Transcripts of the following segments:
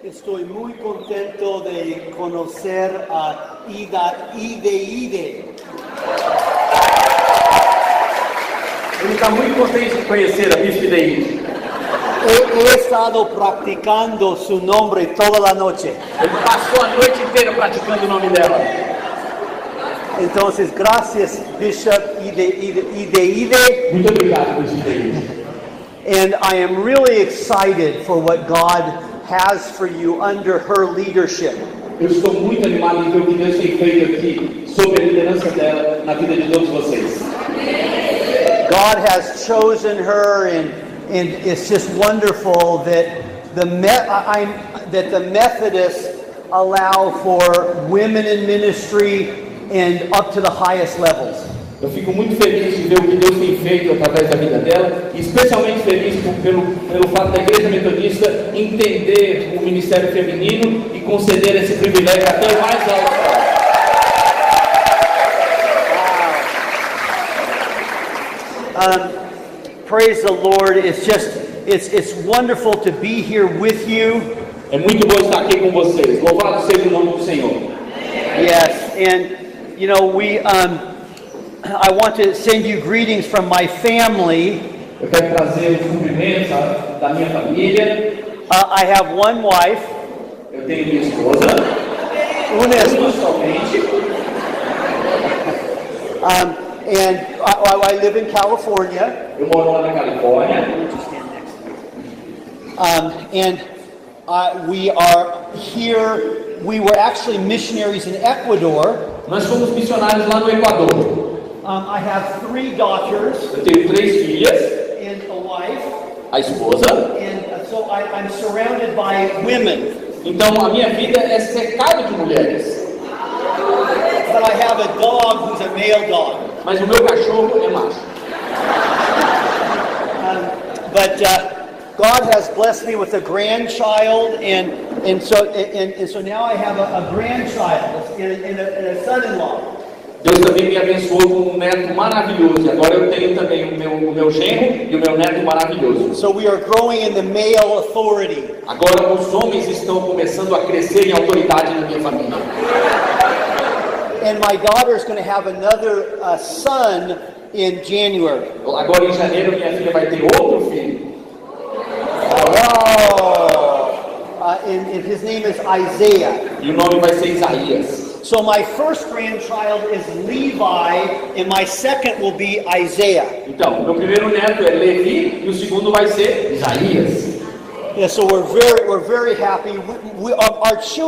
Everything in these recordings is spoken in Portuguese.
Estoy muy contento de conocer a Ide. Ele está muito contente de conhecer a Bispo Ide. He estado practicando su nombre toda la noche. Ele passou a noite inteira praticando o nome dela. Entonces, gracias, Bishop Ide. Muito obrigado, Bispo Ide. And I am really excited for what God has for you under her leadership. Eu estou muito animado em ver o que Deus tem feito aqui sob a liderança dela na vida de todos vocês. God has chosen her, and it's just wonderful that the Methodists allow for women in ministry and up to the highest levels. Eu fico muito feliz de ver o que Deus tem feito através da vida dela, e especialmente feliz pelo fato da Igreja Metodista entender o ministério feminino e conceder esse privilégio até o mais alto. Praise the Lord. It's wonderful to be here with you. É muito bom estar aqui com vocês. Louvado seja o nome do Senhor. Yes, and you know I want to send you greetings from my family. Eu quero trazer os cumprimentos da minha família. I have one wife. Eu tenho minha esposa. Uma somente. And I live in California. Eu moro lá na Califórnia. And we are here. We were actually missionaries in Ecuador. Nós fomos missionários lá no Equador. I have 3 daughters. Eu tenho 3 filhas. And a wife. A esposa. And so I'm surrounded by women. Então a minha vida é cercada de mulheres. But I have a dog who's a male dog. Mas o meu cachorro é macho. But God has blessed me with a grandchild, and so now I have a grandchild and a son-in-law. Deus também me abençoou com um neto maravilhoso. Agora eu tenho também o meu genro e o meu neto maravilhoso. So we are growing in the male authority. Agora os homens estão começando a crescer em autoridade na minha família. And my daughter is going to have another son in January. Agora em janeiro minha filha vai ter outro filho. And his name is Isaiah. E o nome vai ser Isaías. So my first grandchild is Levi, and my second will be Isaiah. Então, meu primeiro neto é Levi e o segundo vai ser Isaías. Yeah, so we're very happy.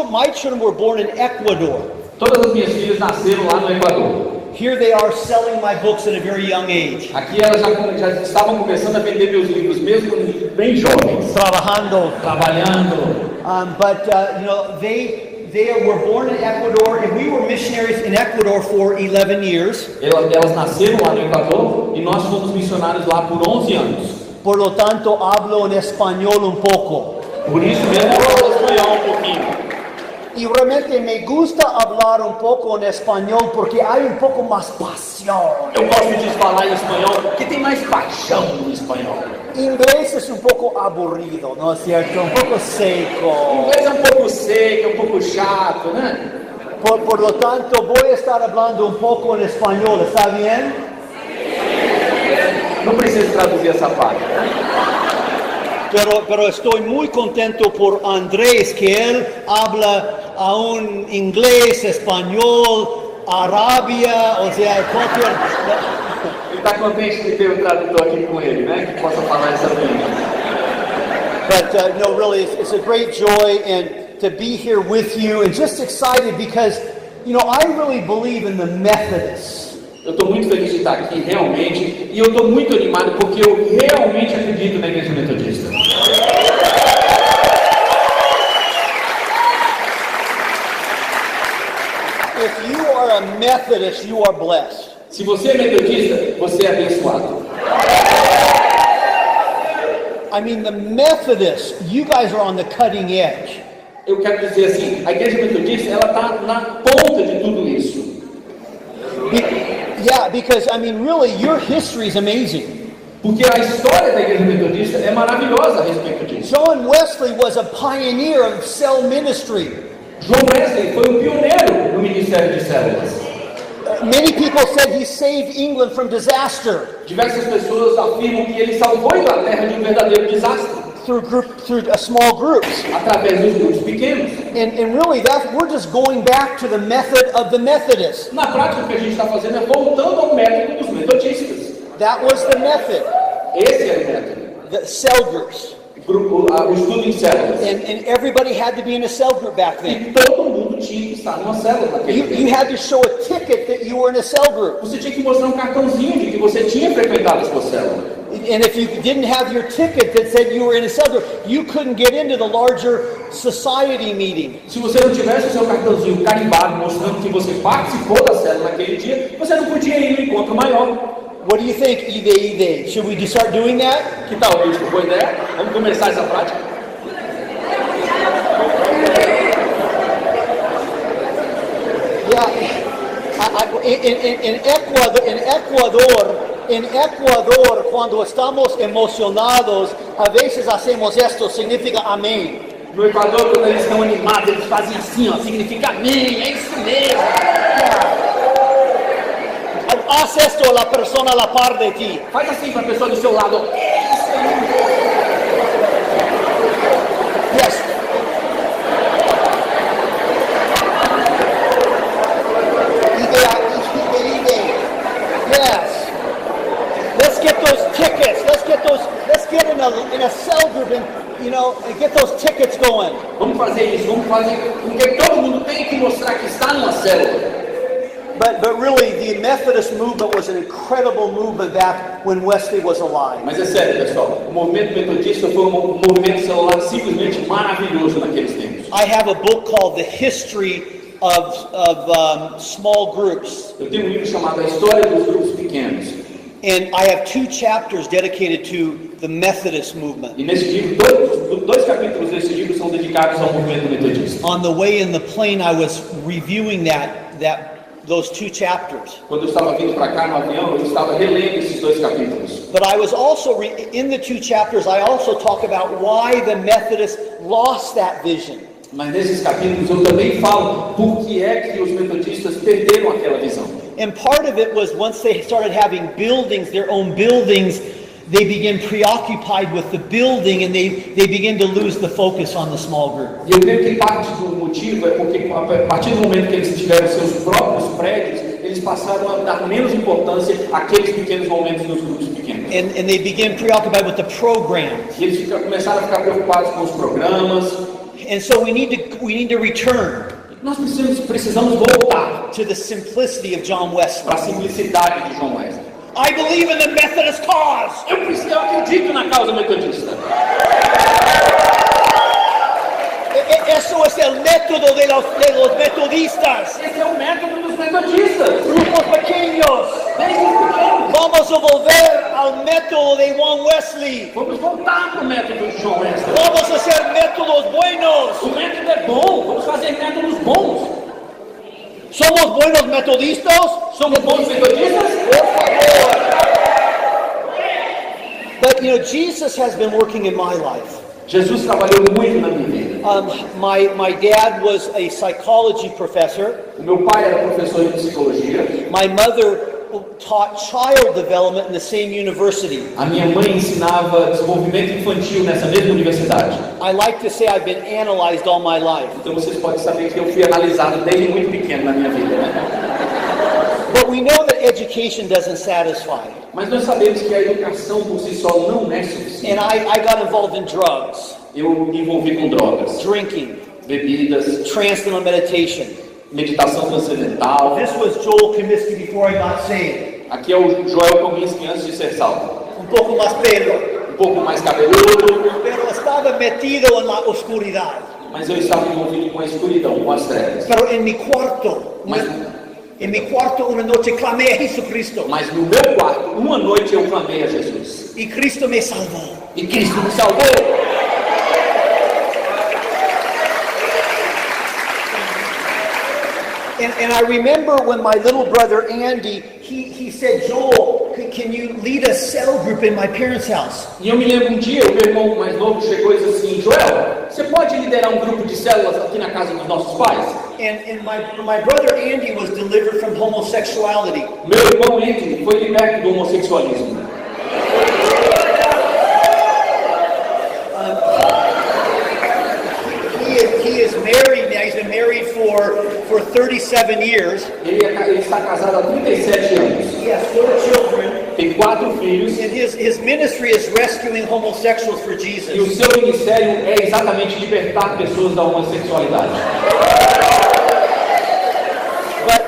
My children were born in Ecuador. Todas as minhas filhas nasceram lá no Equador. Here they are selling my books at a very young age. Aqui elas já estavam começando a vender meus livros mesmo bem jovens. Trabalhando. But you know, they were born in Ecuador, and we were missionaries in Ecuador for 11 years. Elas nasceram lá no Equador e nós fomos missionários lá por 11 anos. Por lo tanto, hablo en español un poco. Por isso mesmo eu falo espanhol um pouquinho. Y realmente me gusta hablar un poco en español porque hay un poco más pasión. Eu gosto de falar em espanhol porque tem mais paixão no espanhol. Inglés es un poco aburrido, ¿no es cierto? Un poco seco. Inglês é um pouco seco, é um pouco chato, né? Por lo tanto, voy a estar hablando un poco en español, ¿está bien? Não preciso traduzir essa parte, né? Pero estoy muy contento por Andrés, que él habla aún inglés, español, arabia, o sea, cualquier... Ele está contente de ter um tradutor aqui com ele, né? Que possa falar essa língua. But no, really, it's a great joy and to be here with you, and just excited because, you know, I really believe in the Methodists. Eu estou muito feliz de estar aqui, realmente, e eu estou muito animado porque eu realmente acredito na Igreja Metodista. If you are a Methodist, you are blessed. Se você é metodista, você é abençoado. I mean, the Methodists, you guys are on the cutting edge. Eu quero dizer assim, a Igreja Metodista, ela está na ponta de tudo isso. Yeah, because I mean, really, your history is amazing. Porque a história da Igreja Metodista é maravilhosa a respeito disso. John Wesley was a pioneer of cell ministry. João Wesley foi um pioneiro no ministério de células. Many people said he saved England from disaster Diversas pessoas afirmam que ele salvou a Inglaterra de um verdadeiro desastre through small groups. através dos grupos pequenos. And really, we're just going back to the method of the Methodists. Na prática, o que a gente está fazendo é voltando ao método dos metodistas. That was the method, Esse era o método. the cell groups. O estudo em células. And everybody had to be in a cell group back then. E todo mundo tinha que estar numa célula naquele tempo. You had to show a ticket that you were in a cell group. Você tinha que mostrar um cartãozinho de que você tinha frequentado a sua célula. And if you didn't have your ticket that said you were in a cell group, you couldn't get into the larger society meeting. Se você não tivesse o seu cartãozinho carimbado mostrando que você participou da célula naquele dia, você não podia ir no encontro maior. What do you think, Ide? Should we start doing that? Que tal, bispo? Boa ideia? Vamos começar essa prática? En Ecuador, cuando estamos emocionados, a veces hacemos esto, significa amén. No Equador, quando eles estão animados, eles fazem assim, ó, significa amém, é isso mesmo. Haz esto a la persona a la par de ti. Faz assim para a pessoa do seu lado. Yes. Yes. Let's get those tickets. Let's get in a cell group and get those tickets going. Vamos fazer isso, vamos fazer com que todo mundo tenha que mostrar que está numa célula. But really, the Methodist movement was an incredible movement back when Wesley was alive. Mas é sério, pessoal, o movimento metodista foi um movimento celular simplesmente maravilhoso naqueles tempos. I have a book called The History of Small Groups. Eu tenho um livro chamado A História dos Grupos Pequenos. And I have 2 chapters dedicated to the Methodist movement. E nesse livro, dois capítulos desse livro são dedicados ao movimento metodista. On the way in the plane, I was reviewing those 2 chapters. Quando eu estava vindo para cá no avião, eu estava relendo esses 2 capítulos. But I was also, in the 2 chapters, I also talk about why the Methodists lost that vision. Mas nesses capítulos eu também falo por que é que os metodistas perderam aquela visão. And part of it was once they started having buildings, their own buildings, they began preoccupied with the building and they begin to lose the focus on the small group. E eu creio que parte do motivo é porque a partir do momento que eles tiveram seus próprios prédios, eles passaram a dar menos importância àqueles pequenos momentos dos grupos pequenos. And they began preoccupied with the program. E eles começaram a ficar preocupados com os programas. And so we need to return. Nós precisamos voltar to the simplicity of John Wesley. para a simplicidade de João Wesley. I believe in the Methodist cause. Eu acredito na causa metodista. Eso es el método de los metodistas. Esse é o método dos metodistas. Grupos pequeños. Desde pequenos. Vamos a volver al método de John Wesley. Vamos voltar para o método de João Wesley. Vamos a hacer métodos buenos. O método é bom. Vamos fazer métodos bons. ¿Somos buenos metodistas? Somos bons metodistas? Por favor. But Jesus has been working in my life. Jesus trabalhou muito na minha vida. My dad was a psychology professor. O meu pai era professor de psicologia. My mother taught child development in the same university. A minha mãe ensinava desenvolvimento infantil nessa mesma universidade. I like to say I've been analyzed all my life. Então vocês podem saber que eu fui analisado desde muito pequeno na minha vida, né? But we know that education doesn't satisfy. Mas nós sabemos que a educação por si só não é suficiente. And I got involved in drugs, Eu me envolvi com drogas, drinking, bebidas, transcendental meditation. meditação transcendental. This was Joel Comiskey before I got saved. Aqui é o Joel Comiskey antes de ser salvo. Pouco más pelo, Um pouco mais cabeludo, pero estaba metido en la oscuridad. mas eu estava envolvido com a escuridão, com as trevas. Pero en mi cuarto, una noche clamé a Jesucristo Mas no meu quarto, uma noite eu clamei a Jesus. y Cristo me salvó. E Cristo me salvou. And I remember when my little brother Andy, he said, Joel, can you lead a cell group in my parents' house? E eu me lembro um dia, o meu irmão mais novo chegou e disse assim, Joel, você pode liderar um grupo de células aqui na casa dos nossos pais? And my brother Andy was delivered from homosexuality. Meu irmão Andy foi liberto do homossexualismo. He is married now. He's been married for 37 years. Ele está casado há 37 anos. He has 4 children. Tem 4 filhos. And his ministry is rescuing homosexuals for Jesus. E o seu ministério é exatamente libertar pessoas da homossexualidade.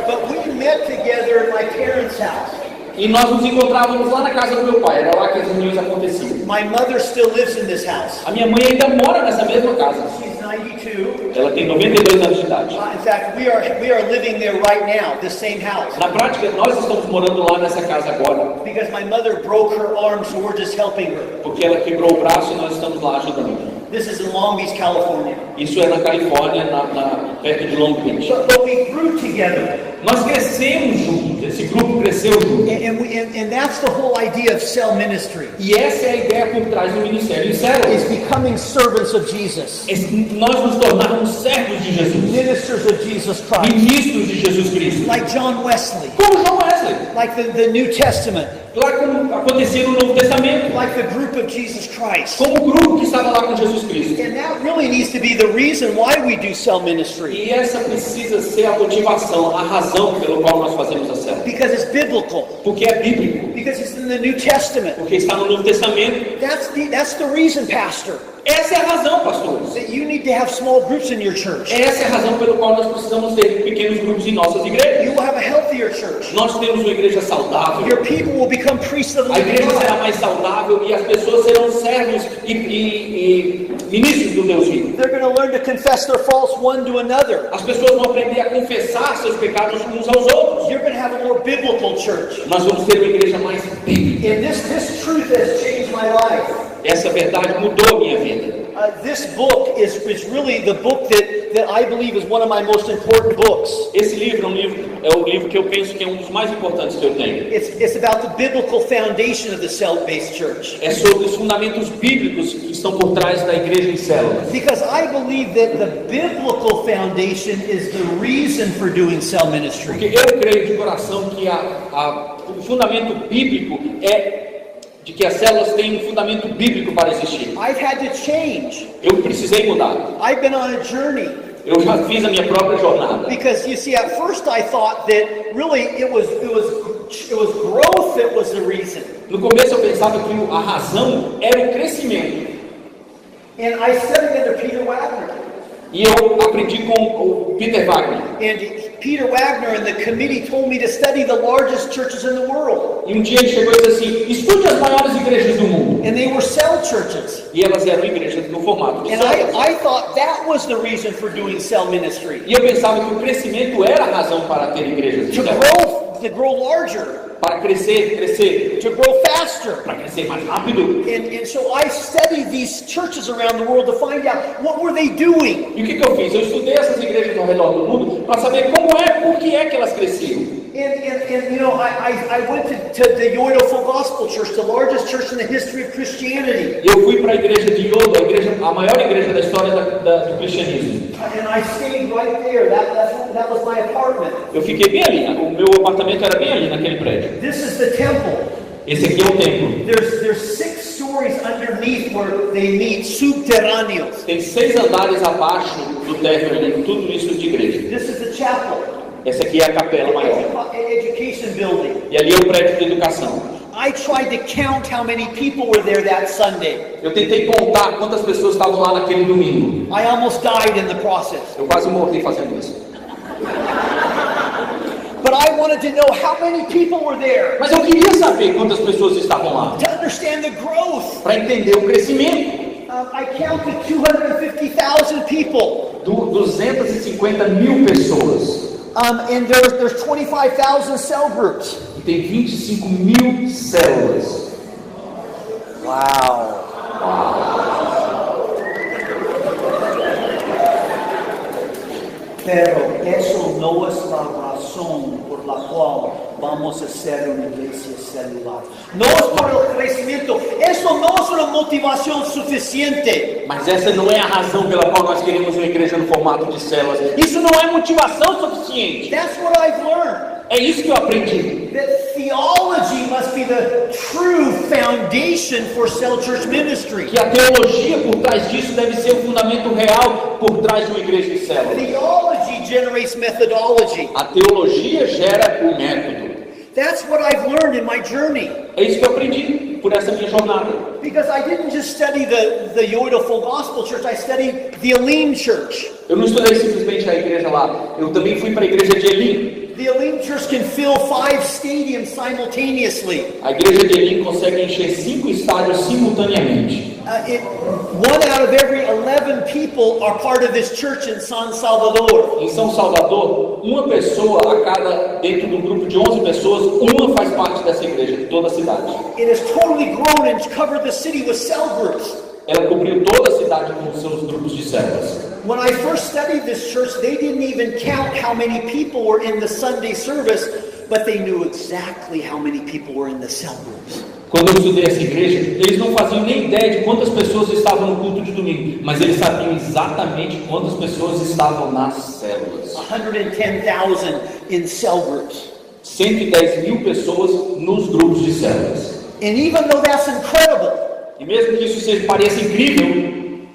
But we met together in my parents' house. E nós nos encontrávamos lá na casa do meu pai, era lá que as reuniões aconteciam. My mother still lives in this house. A minha mãe ainda mora nessa mesma casa. She's 92. Ela tem 92 anos de idade. In fact, we are living there right now, this same house. Na prática, nós estamos morando lá nessa casa agora. Because my mother broke her arm, so we're just helping her. Porque ela quebrou o braço e nós estamos lá ajudando. This is in Long Beach, California. Isso é na Califórnia, perto de Long Beach. But we grew together. Nós crescemos juntos, esse grupo cresceu junto. And that's the whole idea of cell ministry. E essa é a ideia por trás do ministério em célula. Is becoming servants of Jesus. Nós nos tornarmos servos de Jesus. Ministers of Jesus Christ. Ministros de Jesus Cristo. Like John Wesley. Como John Wesley. Like the New Testament. Lá como acontecia no Novo Testamento. Like the group of Jesus Christ. Como o grupo que estava lá com Jesus Cristo. And that really needs to be the reason why we do cell ministry. E essa precisa ser a motivação, a razão pelo qual nós fazemos a célula. Because it's biblical. Porque é bíblico. Because it's in the New Testament. Porque está no Novo Testamento. That's the reason, Pastor. Essa é a razão, pastores. That you need to have small groups in your church. Essa é a razão pelo qual nós precisamos ter pequenos grupos em nossas igrejas. You will have a healthier church. Nós temos uma igreja saudável. Your people will become priests of the A living igreja será God. mais saudável e as pessoas serão servos e ministros do Deus vivo. They're going to learn to confess their faults one to another. As pessoas vão aprender a confessar seus pecados uns aos outros. You're going to have a more biblical church. Nós vamos ter uma igreja mais bíblica. And this truth has changed my life. Essa verdade mudou a minha vida. This book is really the book that I believe is one of my most important books. Esse livro é o livro que eu penso que é um dos mais importantes que eu tenho. It's about the biblical foundation of the cell-based church. É sobre os fundamentos bíblicos que estão por trás da igreja em células. Because I believe that the biblical foundation is the reason for doing cell ministry. Porque eu creio de coração que o fundamento bíblico é de que as células têm um fundamento bíblico para existir. I've had to change. Eu precisei mudar. I've been on a journey. Eu já fiz a minha própria jornada. Because you see, at first I thought that really it was growth that was the reason. No começo eu pensava que a razão era o crescimento. And I studied under Peter Wagner. E eu aprendi com o Peter Wagner. And Peter Wagner and the committee told me to study the largest churches in the world. E um dia ele chegou e disse assim: estude as maiores igrejas do mundo. And they were cell churches. E elas eram igrejas no formato de And células. I thought that was the reason for doing cell ministry. E eu pensava que o crescimento era a razão para ter igrejas de células. To grow larger. Para crescer, To grow faster. para crescer mais rápido. And so I studied these churches around the world to find out what were they doing. E o que eu fiz? Eu estudei essas igrejas ao redor do mundo para saber por que é que elas cresciam. And you know, I went to the Yoido Gospel Church, the largest church in the history of Christianity. Eu fui para a igreja de Yodo, a maior igreja da história do cristianismo. And I stayed right there. That was my apartment. Eu fiquei bem ali, o meu apartamento era bem ali naquele prédio. This is the temple. Esse aqui é o templo. There's 6 stories underneath where they meet, subterrâneos. Tem 6 andares abaixo do térreo ali, tudo isso de igreja. This is the chapel. Essa aqui é a capela maior. Education building. E ali é o prédio de educação. I tried to count how many people were there that Sunday. Eu tentei contar quantas pessoas estavam lá naquele domingo. I almost died in the process. Eu quase morri fazendo isso. But I wanted to know how many people were there. Mas eu queria saber quantas pessoas estavam lá. To understand the growth. Para entender o crescimento. I counted 250,000 people. 250 mil pessoas. And there's 25,000 cell groups. E tem 25 mil células. Wow. Pero eso no es la razón por la cual vamos a ser una iglesia celular. No es por el crecimiento. Eso no es una motivación suficiente. Mas essa não é a razão pela qual nós queremos uma igreja no formato de células. Isso não é motivação suficiente. That's what I've learned. É isso que eu aprendi. That theology must be the true foundation for cell church ministry. Que a teologia por trás disso deve ser o fundamento real por trás de uma igreja de células. Theology generates methodology. A teologia gera o método. That's what I've learned in my journey. É isso que eu aprendi por essa minha jornada. Because I didn't just study the Yoido Full Gospel Church, I studied the Elim Church. Eu não estudei simplesmente a igreja lá. Eu também fui para a igreja de Elim. The Elim Church can fill 5 stadiums simultaneously. A igreja de Elim consegue encher 5 estádios simultaneamente. 1 out of every 11 people are part of this church in San Salvador. Em São Salvador, uma pessoa a cada, dentro de um grupo de 11 pessoas, uma faz parte dessa igreja, de toda a cidade. It has totally grown and covered the city with cell groups. Ela cobriu toda a cidade com seus grupos de células. When I first studied this church, they didn't even count how many people were in the Sunday service, but they knew exactly how many people were in the cell groups. Quando eu estudei essa igreja, eles não faziam nem ideia de quantas pessoas estavam no culto de domingo, mas eles sabiam exatamente quantas pessoas estavam nas células. 110,000 in cell groups. 110 mil pessoas nos grupos de células. And even though that's incredible, e mesmo que isso pareça incrível,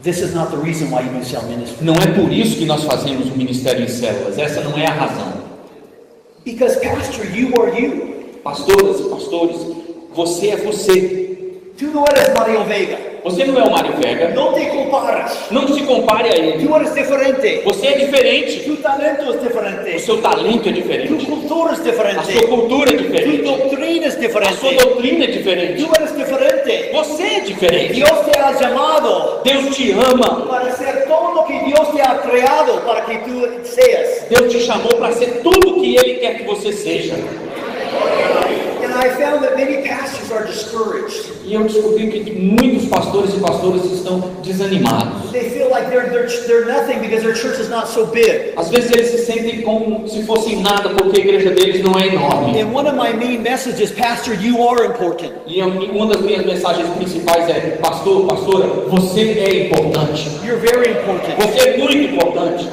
this is not the reason why you do cell ministry. Não é por isso que nós fazemos o ministério em células. Essa não é a razão. Because pastor, you are you. Pastoras e pastores, você é você. Tu não eres Mario Vega. Você não é o Mário Vega. Não te comparas. Não se compare a ele. Tu eres diferente. Você é diferente. Tu talento é diferente. O seu talento é diferente. Tu cultura é diferente. A sua cultura é diferente. Tu doutrina é diferente. A sua doutrina é diferente. Tu eres diferente. Você é diferente. Deus te ha chamado. Deus te ama. Para ser todo o que Deus te ha criado para que tu seas. Deus te chamou para ser tudo o que Ele quer que você seja. And I found that many pastors are discouraged. E eu descobri que muitos pastores e pastoras estão desanimados. They feel like they're nothing because their church is not so big. Às vezes eles se sentem como se fossem nada porque a igreja deles não é enorme. And one of my main messages, Pastor, you are important. E uma das minhas mensagens principais é: pastor, pastora, você é importante. You're very important. Você é muito importante.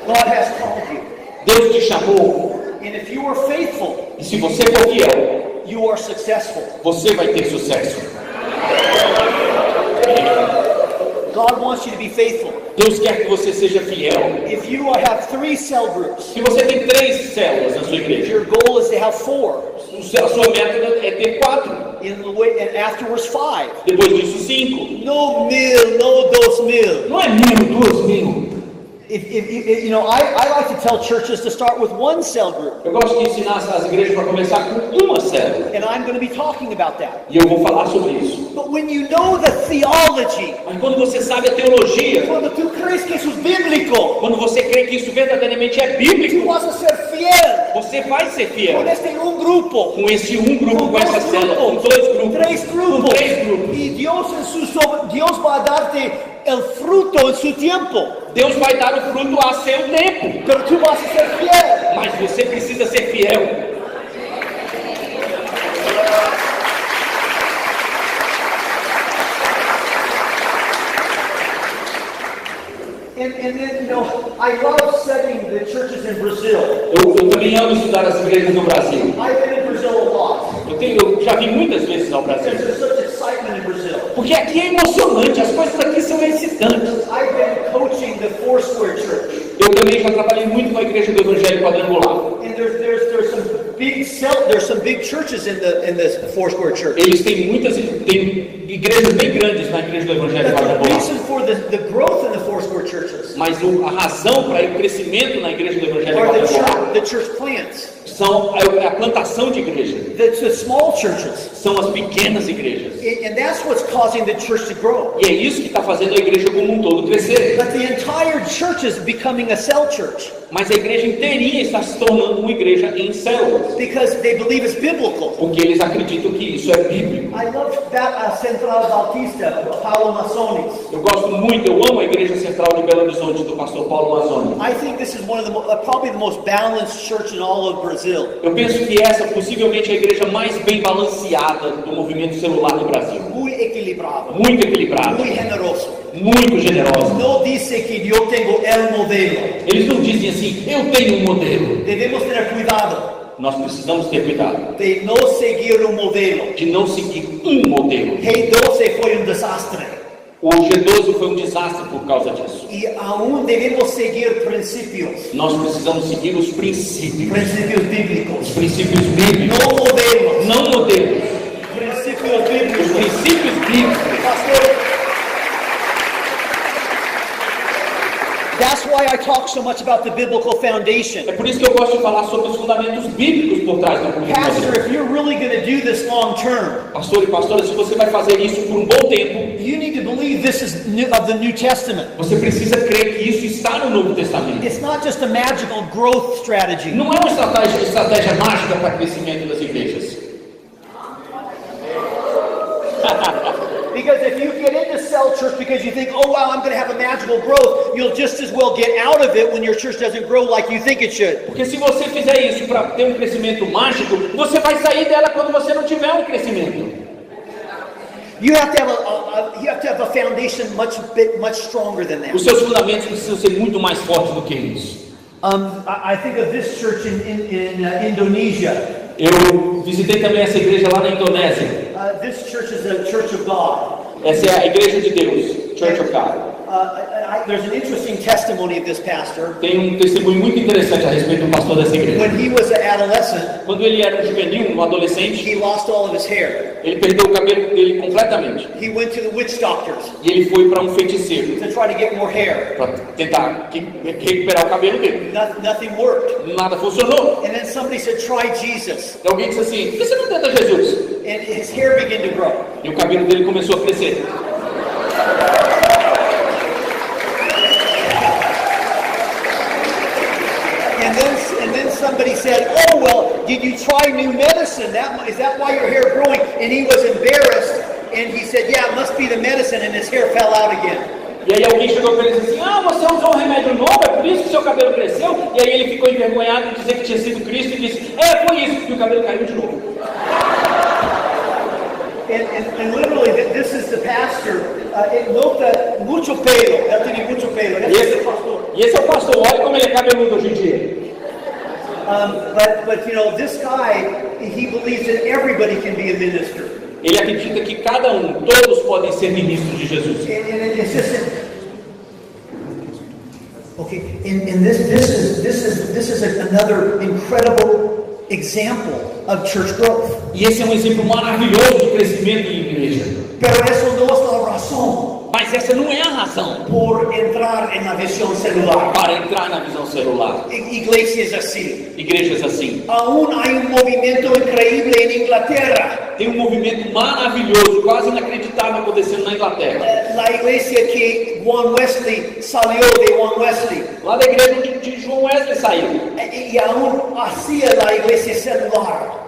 God has called you. Deus te chamou. And if you are faithful, E se você for fiel, you are successful. você vai ter sucesso. God wants you to be faithful. Deus quer que você seja fiel. If you have 3 cell groups, Se você tem 3 células na sua igreja, your goal is to have 4. a sua meta é ter 4. And afterwards 5. Depois disso 5. No 1,000, no 2,000. Não é 1.000, 2.000. You know, I like to tell churches to start with 1 cell group. Eu gosto de ensinar as igrejas para começar com uma célula. And I'm going to be talking about that. E eu vou falar sobre isso. But when you know the theology, Mas quando você sabe a teologia, quando tu crees que isso é bíblico, quando você crê que isso verdadeiramente é tu bíblico, vas a ser fiel. você vai ser fiel. Com este grupo, Com esse grupo, com essa célula, com 2 grupos, 3 grupos, com 3 grupos. e Deus vai dar-te o fruto em seu tempo. Deus vai dar o fruto a seu tempo. Pero tu vas a ser fiel. Mas você precisa ser fiel. And then, you know, I love studying the churches in Brazil. Eu também amo estudar as igrejas no Brasil. I've been in Brazil a lot. Eu já vim muitas vezes ao Brasil. There's such excitement in Brazil. Porque aqui é emocionante, as coisas aqui são excitantes. I've been coaching the Foursquare Church. Eu também já trabalhei muito com a igreja do Evangelho Quadrangular. And there's some big churches in this Foursquare Church. Eles têm igrejas bem grandes na igreja do Evangelho But the Quadrangular. reason for the growth in the Foursquare churches Mas a razão para o crescimento na igreja do Evangelho are Quadrangular the church plants. são a plantação de igreja. The small churches. São as pequenas igrejas. And that's what's causing the church to grow. E é isso que está fazendo a igreja como um todo crescer. But the entire church is becoming a cell church. Mas a igreja inteirinha está se tornando uma igreja em células. Because they believe it's biblical. Porque eles acreditam que isso é bíblico. I love that Central Bautista, Paulo Maçones. Eu gosto muito, eu amo a Igreja Central de Belo Horizonte, do pastor Paulo Mazzoni. I think this is one of the probably the most balanced church in all of Brazil. Eu penso que essa possivelmente é a igreja mais bem balanceada do movimento celular no Brasil. Muy equilibrado. Muito equilibrada, Muy generoso. muito generosa. No dice que yo tengo el modelo. Eles não dizem assim, eu tenho um modelo. Debemos tener cuidado Nós precisamos ter cuidado de no seguir un modelo. de não seguir um modelo. G12 foi um desastre. O G12 foi um desastre por causa disso. Y aún debemos seguir principios. Nós precisamos seguir os princípios. Principios bíblicos. Os princípios bíblicos. No modelos. Não modelos. Principios Os bíblicos. princípios bíblicos. Pastor, that's why I talk so much about the biblical foundation. É por isso que eu gosto de falar sobre os fundamentos bíblicos por trás da Pastor, comunidade. if you're really going to do this long term, Pastor e pastora, se você vai fazer isso por um bom tempo, you need to believe this is of the New Testament. você precisa crer que isso está no Novo Testamento. It's not just a magical growth strategy. Não é uma estratégia mágica para crescimento das igrejas. Because if you get into cell church because you think, oh wow, I'm going to have a magical growth, you'll just as well get out of it when your church doesn't grow like you think it should. Porque se você fizer isso para ter um crescimento mágico, você vai sair dela quando você não tiver um crescimento. You have to have a foundation much stronger than that. Os seus fundamentos precisam ser muito mais fortes do que isso. I think of this church in Indonesia. Eu visitei também essa igreja lá na Indonésia. This church is a church of God. Essa é a igreja de Deus, Church of God. There's an interesting testimony of this pastor. Tem um testemunho muito interessante a respeito do pastor dessa igreja. When he was an adolescent, Quando ele era um juvenil, um adolescente, he lost all of his hair. ele perdeu o cabelo dele completamente. He went to the witch doctors E ele foi para um feiticeiro to try to get more hair. para tentar recuperar o cabelo dele. Nothing worked. Nada funcionou. And then somebody said, try Jesus. Então alguém disse assim, por que você não tenta Jesus? And his hair began to grow. E o cabelo dele começou a crescer. And then somebody said, oh well, did you try new medicine? Is that why your hair growing? And he was embarrassed. And he said, yeah, it must be the medicine. And his hair fell out again. E aí alguém chegou para ele e disse assim, você usou um remédio novo, é por isso que seu cabelo cresceu? E aí ele ficou envergonhado de dizer que tinha sido Cristo e disse, foi isso, e o cabelo caiu de novo. And literally, this is the pastor. Nota mucho pelo. Él tiene mucho pelo. E esse é o pastor, olha como ele é cabeludo hoje em dia. But you know, this guy, he believes that everybody can be a minister. Ele acredita que cada todos podem ser ministros de Jesus. And it's just okay. And this is another incredible example of church growth. E esse é um exemplo maravilhoso de crescimento em igreja. Pero eso no es la razón Mas essa não é a razão por entrar en la visión celular. para entrar na visão celular. Iglesias así. Igrejas assim. Aún hay un movimiento increíble en Inglaterra. Tem um movimento maravilhoso, quase inacreditável acontecendo na Inglaterra. La iglesia que Juan Wesley salió de Juan Wesley. Lá da igreja onde João Wesley saiu. Y aún hacía la iglesia celular.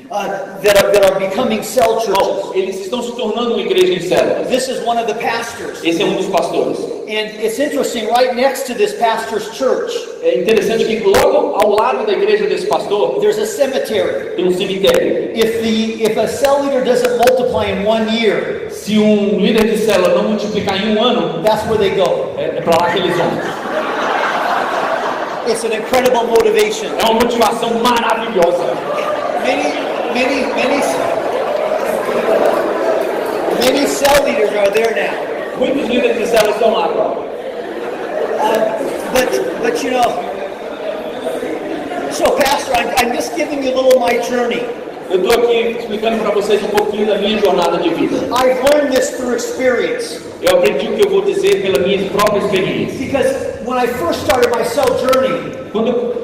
That are becoming cell churches. Eles estão se tornando uma igreja em células. This is one of the pastors. Esse é um dos pastores. And it's interesting, right next to this pastor's church, É interessante que logo ao lado da igreja desse pastor there's a cemetery. tem um cemitério. If a cell leader doesn't multiply in 1 year, Se líder de célula não multiplicar em 1 ano, that's where they go. é para lá que eles vão. It's an incredible motivation. É uma motivação maravilhosa. Many cell leaders are there now. Muitos líderes de célula estão lá agora. But you know, so Pastor, I'm just giving you a little of my journey. Eu estou aqui explicando para vocês um pouquinho da minha jornada de vida. I've learned this through experience. Eu aprendi o que eu vou dizer pela minha própria experiência. Because when I first started my cell journey,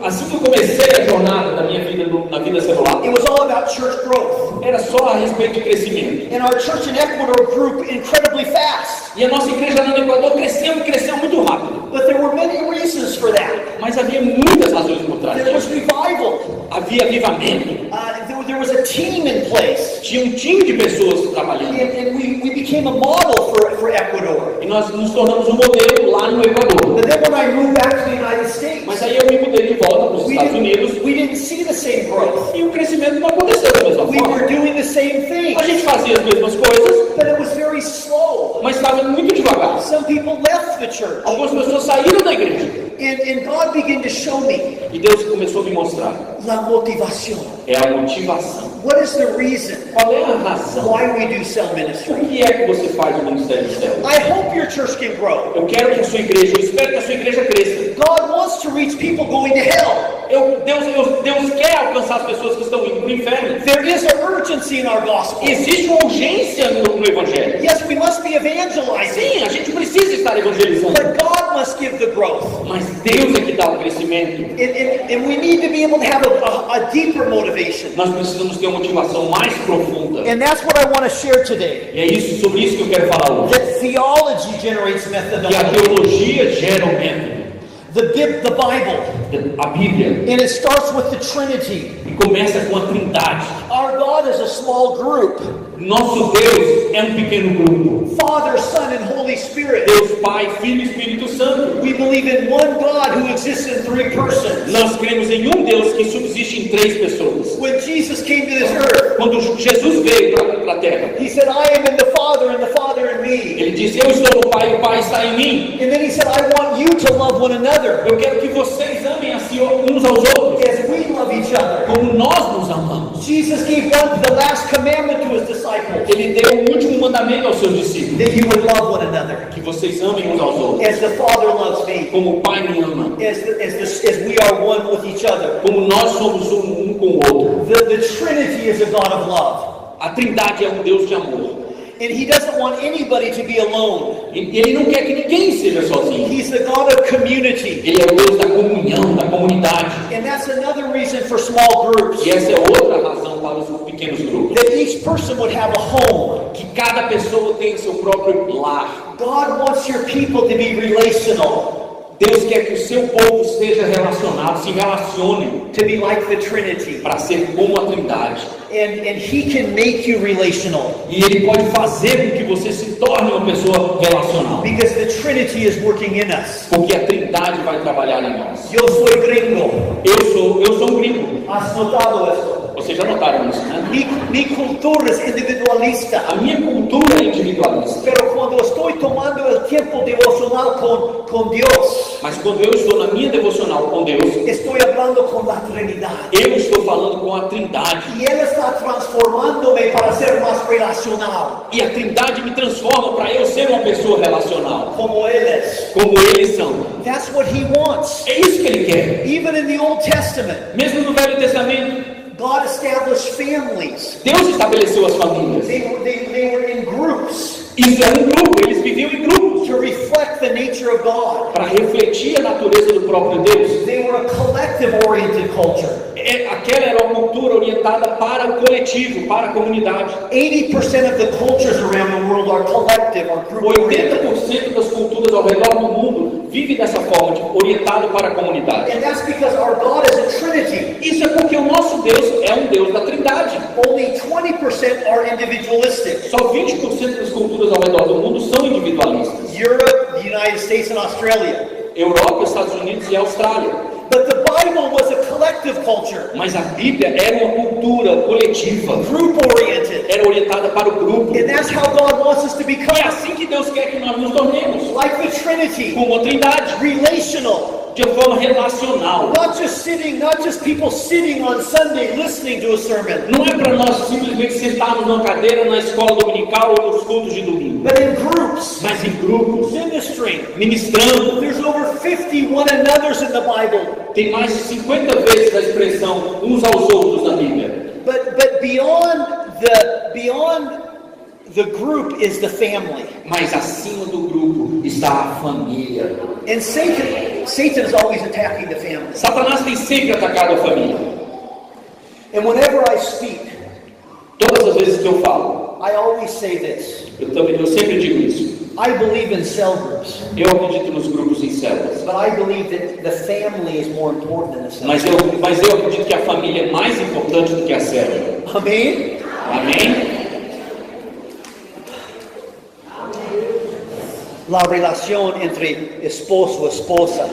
assim que eu comecei a jornada da minha vida na vida celular, it was all about church growth. era só a respeito de crescimento. And our church in Ecuador grew incredibly fast. E a nossa igreja lá no Equador cresceu muito rápido. But there were many reasons for that. Mas havia muitas razões por trás There was disso. revival. Havia avivamento. There was a team in place. Tinha time de pessoas trabalhando. And we became a model for Ecuador. E nós nos tornamos um modelo lá no Equador. But then when I moved back to the United States, Mas aí eu me mudei de volta para os Estados Unidos. we didn't see the same growth. E o crescimento não aconteceu da mesma We forma. were doing the same thing, A gente fazia as mesmas coisas, but it was very slow. mas estava muito devagar. Some people left the church. Algumas pessoas saíram da igreja. And God began to show me E Deus começou a me mostrar. la motivación. É a motivação. What is the reason Qual é a razão? why we do cell Por ministry? que é que você faz o ministério de céu? I hope your church can grow. Eu quero que a sua igreja, eu espero que a sua igreja cresça. God wants to reach people going to hell. Deus quer alcançar as pessoas que estão indo para o inferno. There is an urgency in our gospel. Existe uma urgência no Evangelho. Yes, we must be evangelizing, Sim, a gente precisa estar evangelizando. but God must give the growth. Mas Deus é que dá o crescimento. And we need to be able to have a deeper motivation. Nós precisamos ter uma motivação mais profunda. And that's what I want to share today. E é sobre isso que eu quero falar hoje. That theology generates Que a methodology. teologia gera um método. The Bible. A Bíblia. And it starts with the Trinity. E começa com a Trindade. Our God is a small group. Nosso Deus é um pequeno grupo. Father, Son, and Holy Spirit. Deus Pai, Filho e Espírito Santo. We believe in one God who exists in three persons. Nós cremos em um Deus que subsiste em três pessoas. When Jesus came to this earth, Quando Jesus veio para a terra, He said, I am in the Father and the Father in me. Ele disse, eu estou no Pai e o Pai está em mim. And then He said, I want you to love one another Eu quero que vocês amem assim uns aos outros, as we love each other. como nós nos amamos. Jesus gave the last commandment to His disciples, Ele deu o último mandamento aos seus discípulos, that you would love one another que vocês amem uns aos outros, as the Father loves me, como o Pai me ama, as we are one with each other. como nós somos um com o outro. The Trinity is a God of love. A Trindade é um Deus de amor. And He doesn't want anybody to be alone. E Ele não quer que ninguém seja sozinho. He's the God of community. Ele é o Deus da comunhão, da comunidade. And that's another reason for small groups. E essa é outra razão para os pequenos grupos. That each person would have a home. Que cada pessoa tenha seu próprio lar. God wants your people to be relational. Deus quer que o seu povo seja relacionado, se relacione, To be like the Trinity. para ser como a Trindade. And He can make you relational. E Ele pode fazer com que você se torne uma pessoa relacional. Because the Trinity is working in us. Porque a Trindade vai trabalhar em nós. Yo soy gringo. Eu sou um gringo. ¿Has notado esto? Vocês já notaram isso, né? Mi cultura es individualista. A minha cultura é individualista. Pero cuando estoy tomando el tiempo devocional con Dios, Mas quando eu estou na minha devocional com Deus, estoy hablando con la Trinidad. eu estou falando com a Trindade. Y Él está transformándome para ser más relacional, E a Trindade me transforma para eu ser uma pessoa relacional, como Él es. como eles são. That's what He wants. É isso que Ele quer. Even in the Old Testament, Mesmo no Velho Testamento, God established families. Deus estabeleceu as famílias. They were in groups Isso é um grupo, eles viviam em grupos to reflect the nature of God. para refletir a natureza do próprio Deus. They were a collective-oriented culture. Aquela era uma cultura orientada para o coletivo, para a comunidade. 80% of the cultures around the world are collective, are group-oriented. 80% das culturas ao redor do mundo vivem dessa forma, orientado para a comunidade. And that's because our God is a Trinity. Isso é porque o nosso Deus é um Deus da Trindade. Only 20% are individualistic. Só 20% das culturas ao redor do mundo são individualistas. Europe, the United States, and Australia. Europa, Estados Unidos e Austrália. But the Bible was a collective culture, Mas a Bíblia era uma cultura coletiva, group-oriented. era orientada para o grupo. And that's how God wants us to become. É assim que Deus quer que nós nos tornemos, Like the Trinity, como a Trindade, relational. de forma relacional. Not just people sitting on Sunday listening to a sermon, Não é para nós simplesmente sentarmos numa cadeira na escola dominical ou nos cultos de domingo, but in groups, mas em grupos, ministering. ministrando. There's over 50 one another's in the Bible. Tem mais de 50 vezes a expressão uns aos outros na Bíblia. But beyond the group is the family. Mas acima do grupo está a família. And Satan is always attacking the family. Satanás tem sempre atacado a família. And whenever I speak, Todas as vezes que eu falo, I always say this. eu sempre digo isso. I believe in cell groups, Eu acredito nos grupos em células. but I believe that the family is more important than the cell. Mas eu acredito que a família é mais importante do que a célula. Amém? Amém? La relación entre esposo, esposa,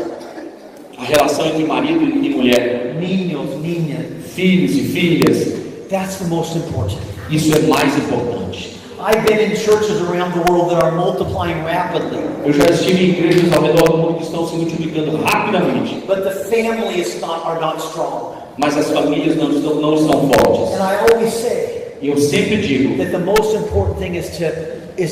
A relação entre marido e mulher, niños, niñas, filhos e filhas, that's the most important. isso é mais importante. I've been in churches around the world that are multiplying rapidly, Eu já estive em igrejas ao redor do mundo que estão se multiplicando rapidamente, but the families are not strong. mas as famílias não estão fortes. And I always say E eu sempre digo that the most important thing is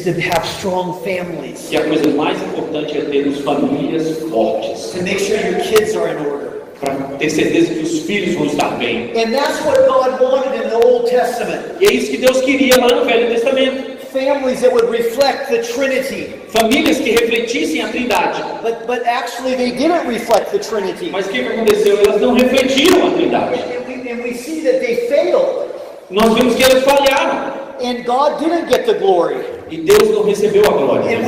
to have strong families, que a coisa mais importante é termos famílias fortes, to make sure your kids are in order. para ter certeza que os filhos vão estar bem. And that's what God wanted in the Old Testament. E é isso que Deus queria lá no Velho Testamento. Families that would reflect the Trinity. Famílias que refletissem a Trindade. But actually they didn't reflect the Trinity. Mas o que aconteceu? Elas não refletiram a Trindade. And we see that they failed. Nós vimos que elas falharam. And God didn't get the glory. E Deus não recebeu a glória. And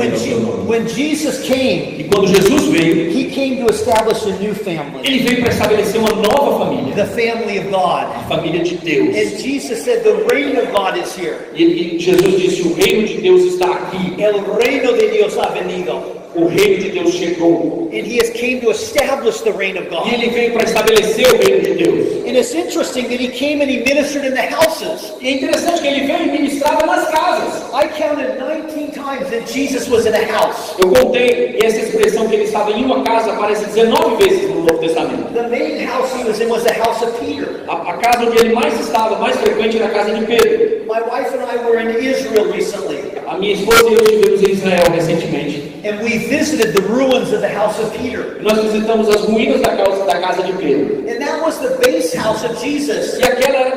when Jesus came, E quando Jesus veio, He came to establish a new family. Ele veio para estabelecer uma nova família. The family of God. A família de Deus. And Jesus said the reign of God is here. E Jesus disse, o reino de Deus está aqui. El reino de Dios ha venido. O reino de Deus chegou. And He has came to establish the reign of God. E Ele veio para estabelecer o reino de Deus. And it's interesting that He came and He ministered in the houses. E é interessante que Ele veio e ministrava nas casas. I counted 19 times that Jesus was in a house. Eu contei, e essa expressão que Ele estava em uma casa aparece 19 vezes no Novo Testamento. The main house He was in was the house of Peter. A casa onde Ele mais estava, mais frequente, era a casa de Pedro. My wife and I were in Israel recently. A minha esposa e eu estivemos em Israel recentemente. And we visited the ruins of the house of Peter. Nós visitamos as ruínas da casa de Pedro. And that was the base house of Jesus. E aquela era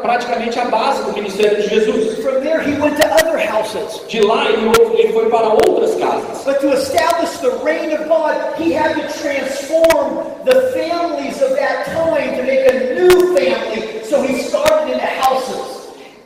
praticamente a base do ministério de Jesus. From there He went to other houses. De lá ele foi para outras casas. But to establish the reign of God, He had to transform the families of that time to make a new family. So He started in the houses.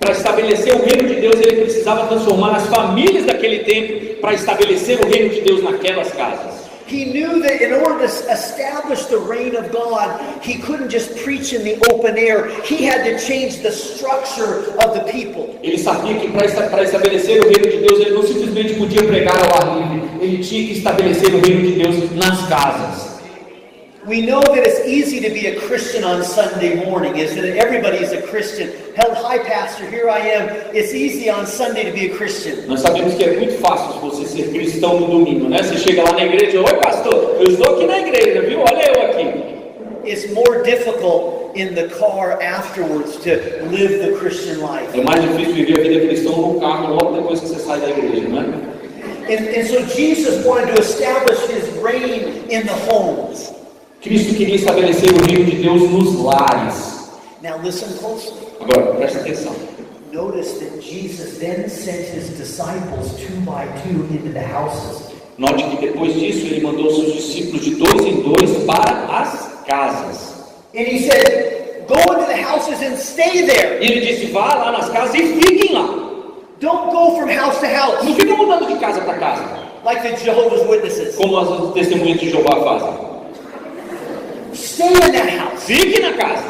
Para estabelecer o reino de Deus, ele precisava transformar as famílias daquele tempo para estabelecer o reino de Deus naquelas casas. He knew that in order to establish the reign of God, He couldn't just preach in the open air. He had to change the structure of the people. Ele sabia que para estabelecer o reino de Deus, ele não simplesmente podia pregar ao ar livre. Ele tinha que estabelecer o reino de Deus nas casas. We know that it's easy to be a Christian on Sunday morning, isn't it? Everybody is a Christian. Hell, hi, Pastor, here I am. It's easy on Sunday to be a Christian. Nós sabemos que é muito fácil você ser cristão no domingo, né? Você chega lá na igreja, oi pastor, eu estou aqui na igreja, viu? Olha eu aqui. It's more difficult in the car afterwards to live the Christian life. É mais difícil viver a vida cristã no carro logo depois que você sai da igreja, né? And so Jesus wanted to establish His reign in the homes. Cristo queria estabelecer o reino de Deus nos lares. Now listen closely. Agora, presta atenção. Notice that Jesus then sent His disciples 2 by 2 into the houses. Note que depois disso ele mandou seus discípulos de 2 em 2 para as casas. And He said, go into the houses and stay there. E ele disse, vá lá nas casas e fiquem lá. Don't go from house to house Não fica mudando de casa para casa, like the Jehovah's Witnesses. como as testemunhas de Jeová fazem. Stay in that house. Fique na casa.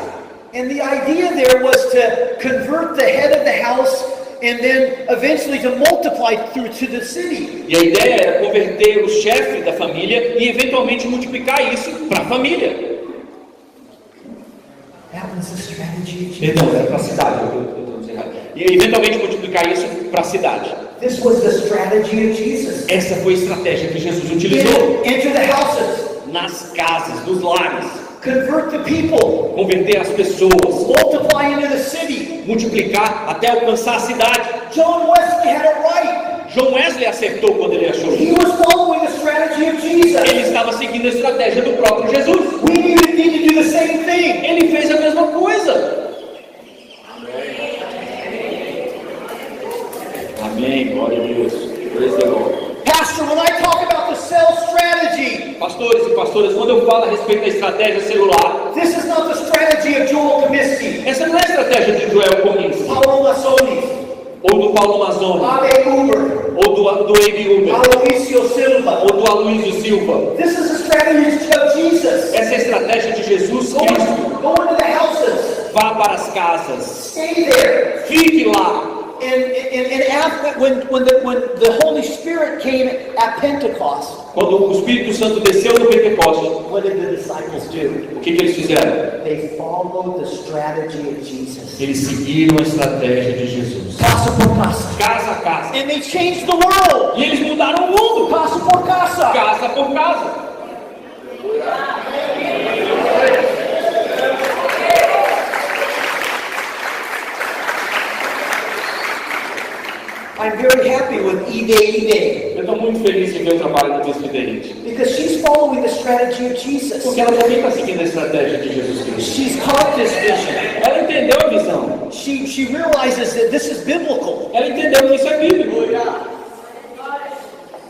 And the idea there was to convert the head of the house and then eventually to multiply through to the city. E a ideia era converter o chefe da família e eventualmente multiplicar isso para a família. That was the strategy of Jesus. Perdão, era para a cidade. Eu tô errado. E eventualmente multiplicar isso para a cidade. This was the strategy of Jesus. Essa foi a estratégia que Jesus utilizou. Enter the houses. Nas casas, nos lares. Convert the people. Converter as pessoas. Multiply into the city. Multiplicar até alcançar a cidade. John Wesley had it right. João Wesley acertou quando ele achou He isso. was following the strategy of Jesus. Ele estava seguindo a estratégia do próprio Jesus. We need to do the same thing. Ele fez a mesma coisa. Amém, glória a Deus. Praise the Lord. Pastor, when I talk about the cell strategy, Pastores e pastoras, quando eu falo a respeito da estratégia celular, this is not the strategy of Joel Comiskey, essa não é a estratégia de Joel Comiskey, Paulo Mazzoni, ou do Paulo Mazzoni, Abe Uber, ou do Abe Uber, Aloysio Silva. ou do Aloysio Silva. This is the strategy of Jesus. Essa é a estratégia de Jesus Cristo. Go into the houses. Vá para as casas. Stay there. Fique lá. And after, when the Holy Spirit came at Pentecost, Quando o Espírito Santo desceu no Pentecostes, what did the disciples do? o que eles fizeram? They followed the strategy of Jesus. Eles seguiram a estratégia de Jesus. Casa por casa. Casa a casa. And they changed the world. E eles mudaram o mundo. Casa por casa. Casa por casa. I'm very happy with Ide. Eu estou muito feliz em ver o trabalho da Bispo Derite. Because she's following the strategy of Jesus. Porque ela também está seguindo a estratégia de Jesus Cristo. She's caught this vision. Ela entendeu a visão. She realizes that this is biblical. Ela entendeu que isso é bíblico.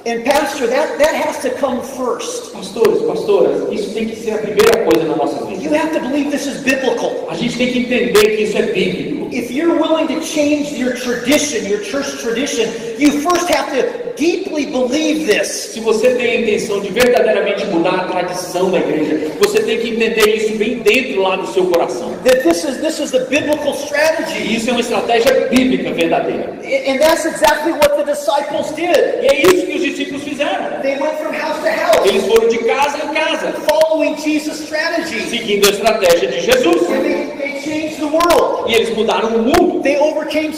And pastor, that has to come first. Pastores, pastoras, isso tem que ser a primeira coisa na nossa vida. You have to believe this is biblical. A gente tem que entender que isso é bíblico. If you're willing to change your tradition, your church tradition, you first have to deeply believe this. Se você tem a intenção de verdadeiramente mudar a tradição da igreja, você tem que entender isso bem dentro lá do seu coração. That this is the biblical strategy. Isso é uma estratégia bíblica verdadeira. And that's exactly what the disciples did. E é isso que os discípulos fizeram. They went from house to house. Eles foram de casa em casa, Following Jesus' strategy. seguindo a estratégia de Jesus. And they changed the world. E eles mudaram o mundo. They overcame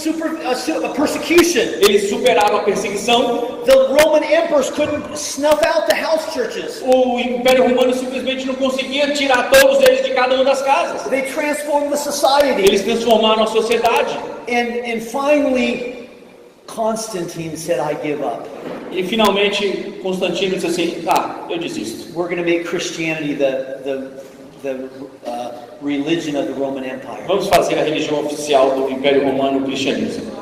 persecution. Eles superaram a perseguição. The Roman emperors couldn't snuff out the house churches. O Império Romano simplesmente não conseguia tirar todos eles de cada uma das casas. They transformed the society. Eles transformaram a sociedade. And finally, Constantine said, I give up. E finalmente Constantino disse assim: eu desisto. We're going to make Christianity the religion of the Roman Empire. Vamos fazer a religião oficial do Império Romano, o cristianismo.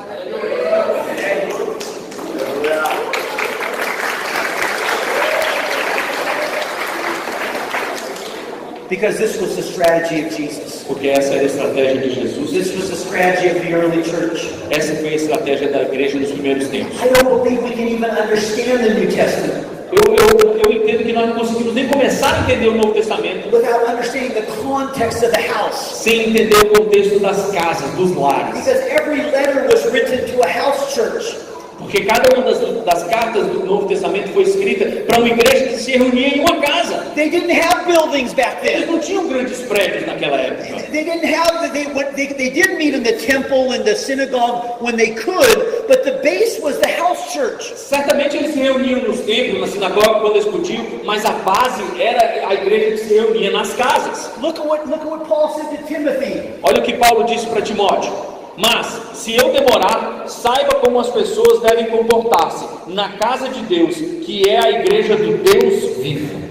Because this was the strategy of Jesus. Porque essa era a estratégia de Jesus. This was the strategy of the early church. Essa foi a estratégia da igreja nos primeiros tempos. I don't believe we can even understand the New Testament Eu entendo que nós não conseguimos nem começar a entender o Novo Testamento without understanding the context of the house. sem entender o contexto das casas, dos lares. Because every letter was written to a house church. Porque cada uma das cartas do Novo Testamento foi escrita para uma igreja que se reunia em uma casa. They didn't have buildings back Eles then. não tinham grandes prédios naquela época. They didn't have, they did meet in the temple and the synagogue when they could, but the base was the house church. Certamente eles se reuniam nos templos, na sinagoga, quando eles podiam, mas a base era a igreja que se reunia nas casas. Look at what Paul said to Timothy. Olha o que Paulo disse para Timóteo: mas, se eu demorar, saiba como as pessoas devem comportar-se na casa de Deus, que é a igreja do Deus vivo.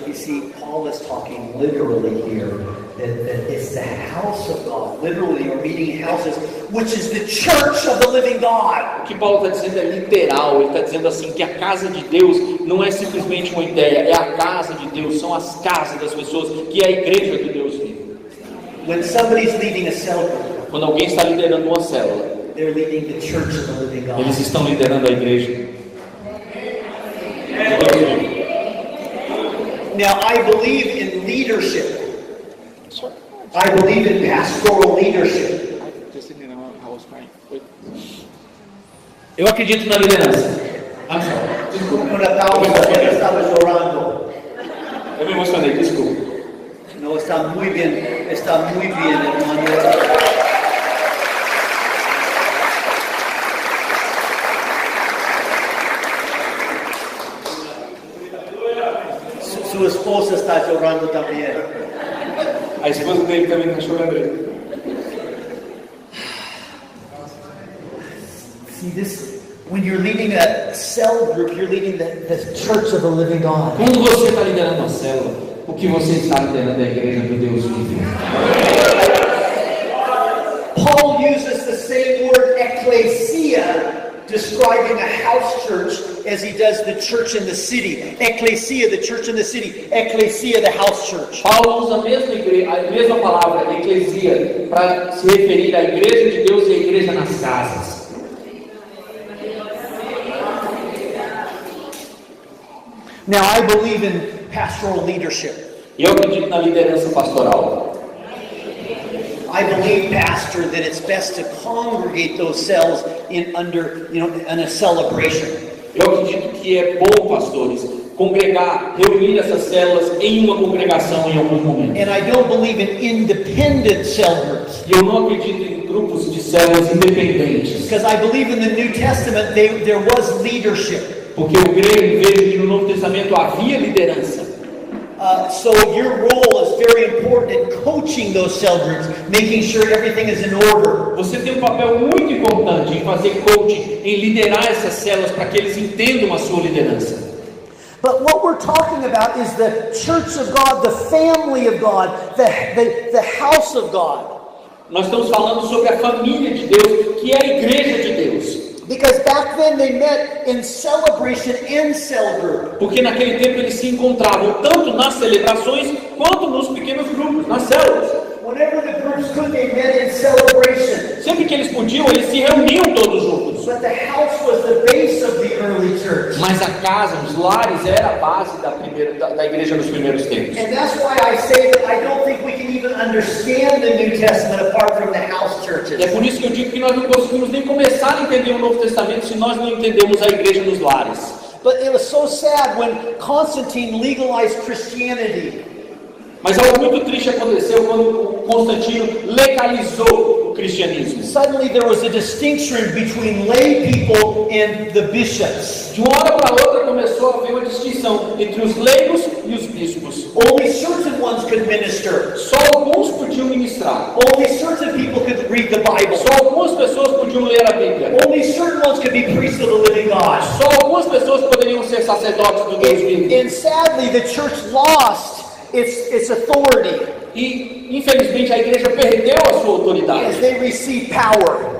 You see, Paul is talking literally here that it's the house of God, literally, or meeting houses, which is the church of the living God. O que Paulo está dizendo é literal. Ele está dizendo assim que a casa de Deus não é simplesmente uma ideia, é a casa de Deus, são as casas das pessoas, que é a igreja do Deus vivo. When somebody's leading a cell group, Quando alguém está liderando uma célula, they're leading the church of the living God. eles estão liderando a igreja. Now, I believe in leadership. I believe in pastoral leadership. Eu acredito na liderança. Desculpa. Quando eu estava chorando. Eu me emocionei, desculpa. No, está muy bien, hermano. Su esposa está llorando también. A esposa dele também está chorando. See this, when you're leading a cell group, you're leading the church of the living God. Quando você está liderando uma célula, o que você está liderando é a igreja do Deus vivo. Paul uses the same word ecclesia, describing a house church, as he does the church in the city. Ecclesia, the church in the city. Ecclesia, the house church. Paulo usa a mesma palavra, eclesia, para se referir à igreja de Deus e à igreja nas casas. Now, I believe in pastoral leadership. E eu acredito na liderança pastoral. I believe, Pastor, that it's best to congregate those cells in a celebration. Eu acredito que é bom, pastores, congregar, reunir essas células em uma congregação em algum momento. And I don't believe in independent cell groups. E eu não acredito em grupos de células independentes. Because I believe in the New Testament there was leadership. Porque eu creio e vejo que no Novo Testamento havia liderança. So your role is very important in coaching those cell groups, making sure everything is in order. Você tem um papel muito importante em fazer coaching, em liderar essas células para que eles entendam a sua liderança. But what we're talking about is the church of God, the family of God, the house of God. Nós estamos falando sobre a família de Deus, que é a igreja de Deus. Because back then they met in celebration and cell group. Porque naquele tempo eles se encontravam tanto nas celebrações quanto nos pequenos grupos, nas células. Whenever the groups could, they met in celebration. Sempre que eles podiam, eles se reuniam todos juntos. But the house was the base of the early church. Mas a casa, os lares, era a base da igreja nos primeiros tempos. And that's why I say that I don't think we can even understand the New Testament apart from the house churches. É por isso que eu digo que nós não conseguimos nem começar a entender o Novo Testamento se nós não entendemos a igreja nos lares. But it was so sad when Constantine legalized Christianity. Mas algo muito triste aconteceu quando Constantino legalizou o cristianismo. Suddenly there was a distinction between lay people and the bishops. De uma hora para outra começou a haver uma distinção entre os leigos e os bispos. Only certain ones could minister. Só alguns podiam ministrar. Only certain people could read the Bible. Só algumas pessoas podiam ler a Bíblia. Only certain ones could be priests of the living God. Só algumas pessoas poderiam ser sacerdotes do Deus vivo. And sadly the church lost its authority. E infelizmente a igreja perdeu a sua autoridade. As they received power.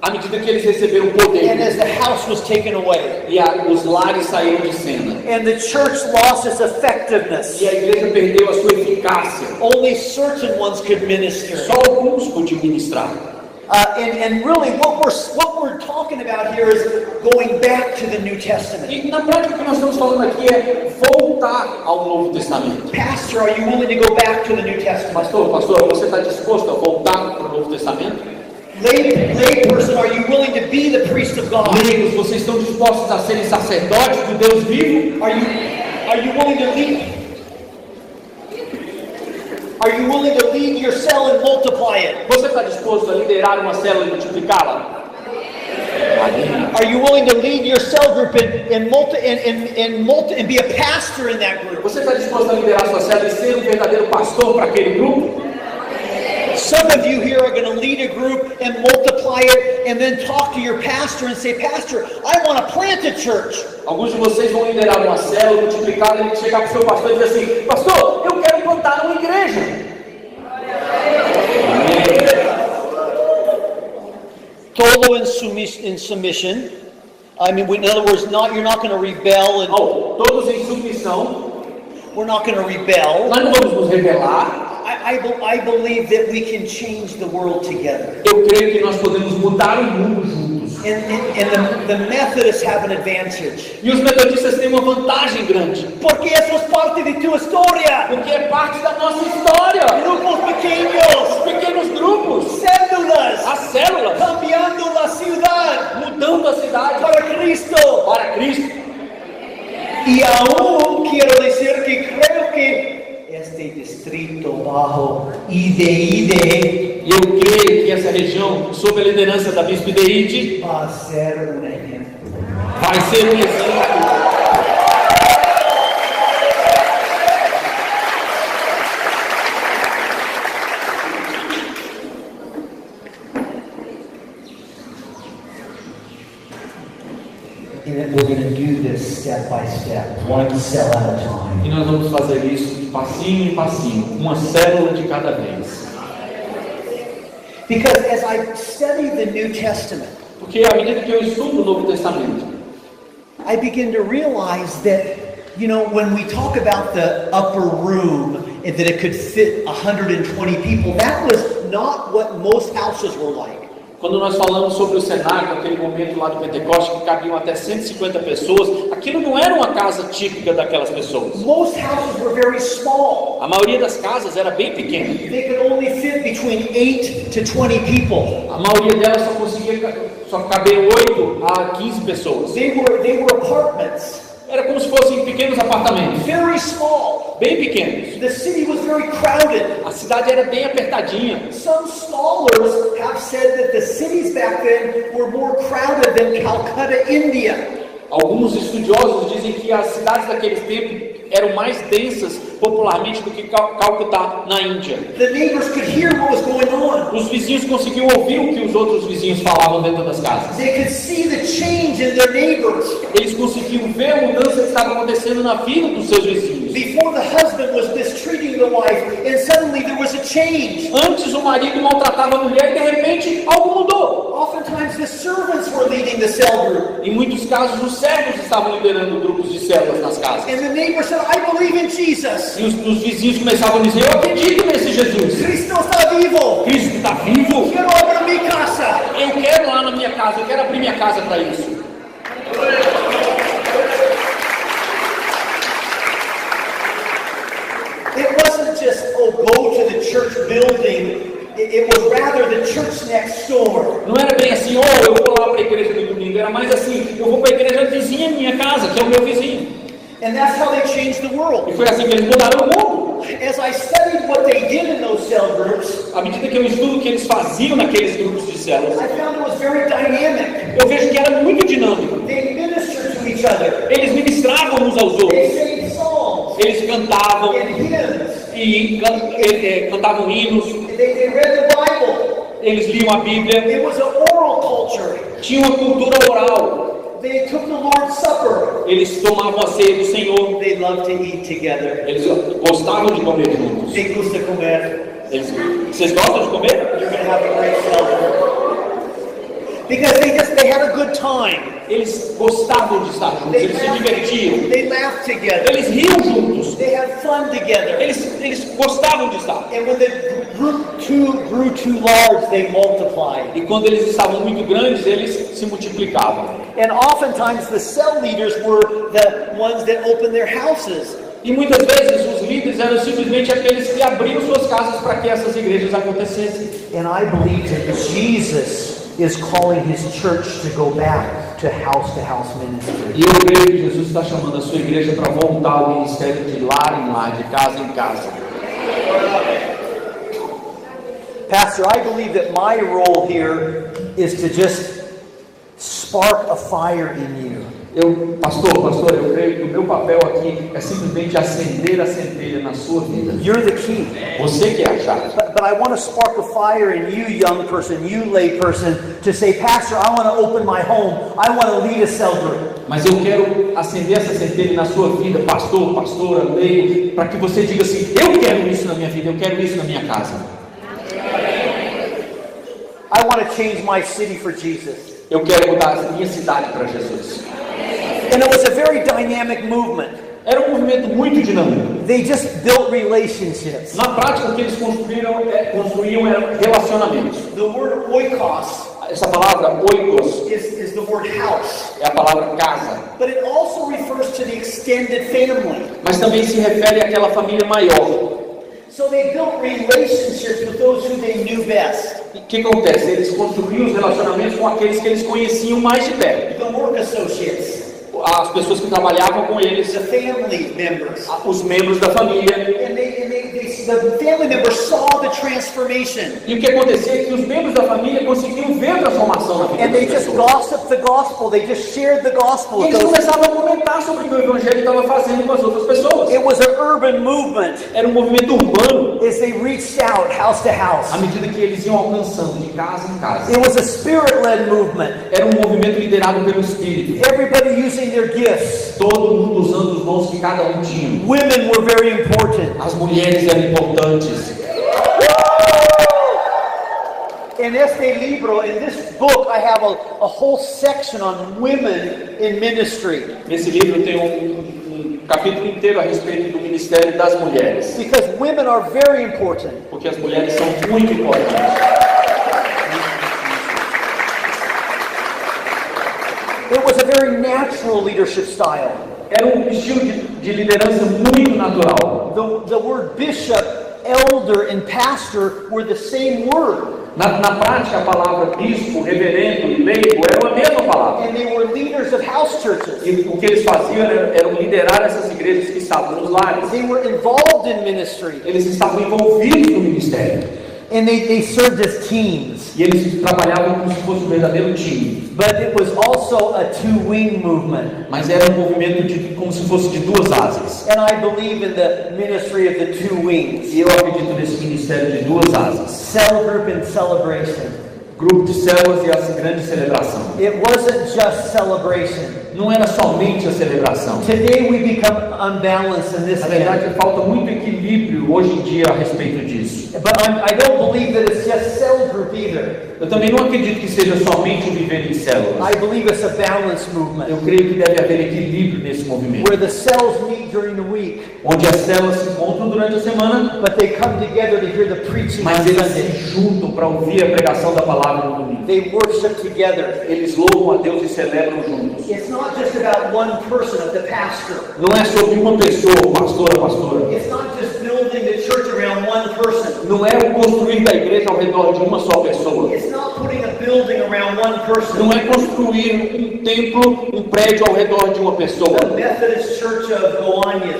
À medida que eles receberam poder. And as the house was taken away. E os lares saíram de cena. And the church lost its effectiveness. E a igreja perdeu a sua eficácia. Only certain ones could minister. Só alguns podiam ministrar. And really what we're talking about here is going back to the New Testament. E na prática o que nós estamos falando aqui é voltar ao Novo Testamento. Pastor, are you willing to go back to the New Testament? Pastor, você está disposto a voltar para o Novo Testamento? Lay person, are you willing to be the priest of God? Leigos, vocês estão dispostos a serem sacerdotes do Deus vivo? Are you willing to lead? Are you willing to lead your cell and multiply it? Você está disposto a liderar uma célula e multiplicá-la? Are you willing to lead your cell group and be a pastor in that group? Você está disposto a liderar sua célula e ser um verdadeiro pastor para aquele grupo? Some of you here are going to lead a group and multiply it and then talk to your pastor and say, Pastor, I want to plant a church. Alguns de vocês vão liderar uma célula, multiplicar e chegar para o seu pastor e dizer assim, Pastor, eu quero plantar uma igreja. Todo in submission. I mean, in other words, you're not going to rebel. Todos em submissão. We're not going to rebel. Nós não vamos nos rebelar. I believe that we can change the world together. Eu creio que nós podemos mudar o mundo juntos. And the Methodists have an advantage. E os metodistas têm uma vantagem grande. Porque isso é parte de tua história. Porque é parte da nossa história. Grupos pequenos. Os pequenos grupos. Células. As células. Cambiando a cidade. Mudando a cidade. Para Cristo. Para Cristo. E aún quero dizer que creio que este distrito bajo IDE, e eu creio que essa região, sob a liderança da Bispo Ideide, vai ser um exemplo. Vai ser um exemplo. And we're going to do this step by step, one cell at a time. E nós vamos fazer isso de passinho em passinho, uma célula de cada vez. Because as I study the New Testament, porque à medida que eu estudo o Novo Testamento, I begin to realize that, when we talk about the upper room and that it could fit 120 people, that was not what most houses were like. Quando nós falamos sobre o cenáculo, aquele momento lá do Pentecoste, que cabiam até 150 pessoas, aquilo não era uma casa típica daquelas pessoas. Most houses were very small. A maioria das casas era bem pequena. They could only fit between 8 to 20 people. A maioria delas só caber 8 a 15 pessoas. They were apartments. Era como se fossem pequenos apartamentos. Very small. Bem pequenos. The city was very crowded. A cidade era bem apertadinha. Some scholars have said that the cities back then were more crowded than Calcutta, India. Alguns estudiosos dizem que as cidades daquele tempo eram mais densas popularmente do que Calcutá, na Índia. The neighbors could hear what was going on. Os vizinhos conseguiam ouvir o que os outros vizinhos falavam dentro das casas. They could see the change in their neighbors. Eles conseguiam ver a mudança que estava acontecendo na vida dos seus vizinhos. Before the husband was mistreating the wife, and suddenly there was a change. Antes o marido maltratava a mulher e de repente algo mudou. Oftentimes the servants were leading the cell group. Em muitos casos os servos estavam liderando grupos de células nas casas. And the neighbor said, I believe in Jesus. E os vizinhos começavam a dizer, eu acredito nesse Jesus. Cristo está vivo. Cristo está vivo. Quero abrir minha casa. Eu quero lá na minha casa, eu quero abrir minha casa para isso. It wasn't just, go to the church building. It was rather the church next door. Não era bem assim, eu vou lá para a igreja do domingo. Era mais assim, eu vou para a igreja vizinha minha casa, que é o meu vizinho. And that's how they changed the world. E foi assim que eles mudaram o mundo. As I studied what they did in those cell groups, À medida que eu estudo o que eles faziam naqueles grupos de células, I found it was very dynamic. eu vejo que era muito dinâmico. They ministered to each other. Eles ministravam uns aos They outros. sang songs Eles cantavam and hymns. e cantavam hinos. They read the Bible. Eles liam a Bíblia. It was an oral culture. Tinha uma cultura oral. They took the Lord's Supper. Eles tomavam a ceia do Senhor. They loved to eat together. Eles gostavam de comer juntos. Quem gosta de comer? Vocês gostam de comer? You're going to have a great cell. Because they had a good time. Eles gostavam de estar juntos. Eles se divertiam. They laughed together. Eles riam juntos. They had fun together. Eles gostavam de estar. And when the group grew too large, they multiplied. E quando eles estavam muito grandes, eles se multiplicavam. And oftentimes the cell leaders were the ones that opened their houses. E muitas vezes os líderes eram simplesmente aqueles que abriam suas casas para que essas igrejas acontecessem. And I believe that Jesus is calling his church to go back to house ministry. E eu creio que Jesus está chamando a sua igreja para voltar ao ministério de lar em lar, de casa em casa. Pastor, I believe that my role here is to just spark a fire in you. Pastor, eu creio que o meu papel aqui é simplesmente acender a centelha na sua vida. You're the key. Você que é a chave. But I want to spark a fire in you, young person, you lay person, to say, Pastor, I want to open my home. I want to lead a cell group. Mas eu quero acender essa centelha na sua vida, pastor, pastora, leigo, para que você diga assim, eu quero isso na minha vida, eu quero isso na minha casa. I want to change my city for Jesus. Eu quero mudar a minha cidade para Jesus. And it was a very dynamic movement. Era um movimento muito dinâmico. They just built relationships. Na prática, o que eles construíam eram relacionamentos. The word oikos Essa palavra oikos is the word house. é a palavra casa. But it also refers to the extended family. Mas também se refere àquela família maior. So they built relationships with those who they knew best. O que acontece? Eles construíam os relacionamentos com aqueles que eles conheciam mais de perto. The work associates. As pessoas que trabalhavam com eles, The family members. os membros da família. And the family members saw the transformation. E o que acontecia é que os membros da família conseguiam ver a transformação na vida And they das just pessoas. gossiped the gospel. They just shared the gospel. E eles começavam a comentar sobre o que o evangelho estava fazendo com as outras pessoas. It was an urban movement Era um movimento urbano, as they reached out house to house. à medida que eles iam alcançando de casa em casa. It was a spirit-led movement. Era um movimento liderado pelo Espírito. Everybody using their gifts. Todo mundo usando os dons que cada um tinha. Women were very important. As mulheres eram importantes. In este libro, in this book, I have a whole section on women in ministry. Nesse livro tem um capítulo inteiro a respeito do ministério das mulheres. Because women are very important. Porque as mulheres são muito importantes. It was a very natural leadership style. Era um estilo de liderança muito natural. The word bishop elder and pastor were the same word. Na prática, a palavra bispo, reverendo e leigo era a mesma palavra. And they were leaders of house churches. E o que eles faziam era liderar essas igrejas que estavam nos lares. They were involved in ministry. Eles estavam envolvidos no ministério. And they served as teams. E eles trabalhavam como se fosse um verdadeiro time. But it was also a two-wing movement. Mas era um movimento como se fosse de duas asas. And I believe in the ministry of the two wings. E eu acredito nesse ministério de duas asas. Cell group and celebration. Grupo de células e a grande celebração. It wasn't just celebration. Não era somente a celebração. Today we become unbalanced in this Na verdade, falta muito equilíbrio hoje em dia a respeito disso. But I don't believe that it's just cell group either. Eu também não acredito que seja somente o viver em células. I believe it's a balanced movement. Eu creio que deve haver equilíbrio nesse movimento. Where the cells meet during the week. Onde as células se encontram durante a semana. But they come together to hear the preaching on Mas eles Sunday. se juntam para ouvir a pregação da palavra no domingo. They worship together. Eles louvam a Deus e celebram juntos. It's not just about one person, the pastor. Não é sobre uma pessoa, o pastor, a pastora. It's not just building the church around one person. Não é o construir da igreja ao redor de uma só pessoa. It's not putting a building around one person. Não é construir um templo, um prédio ao redor de uma pessoa. The Methodist Church of Goiânia.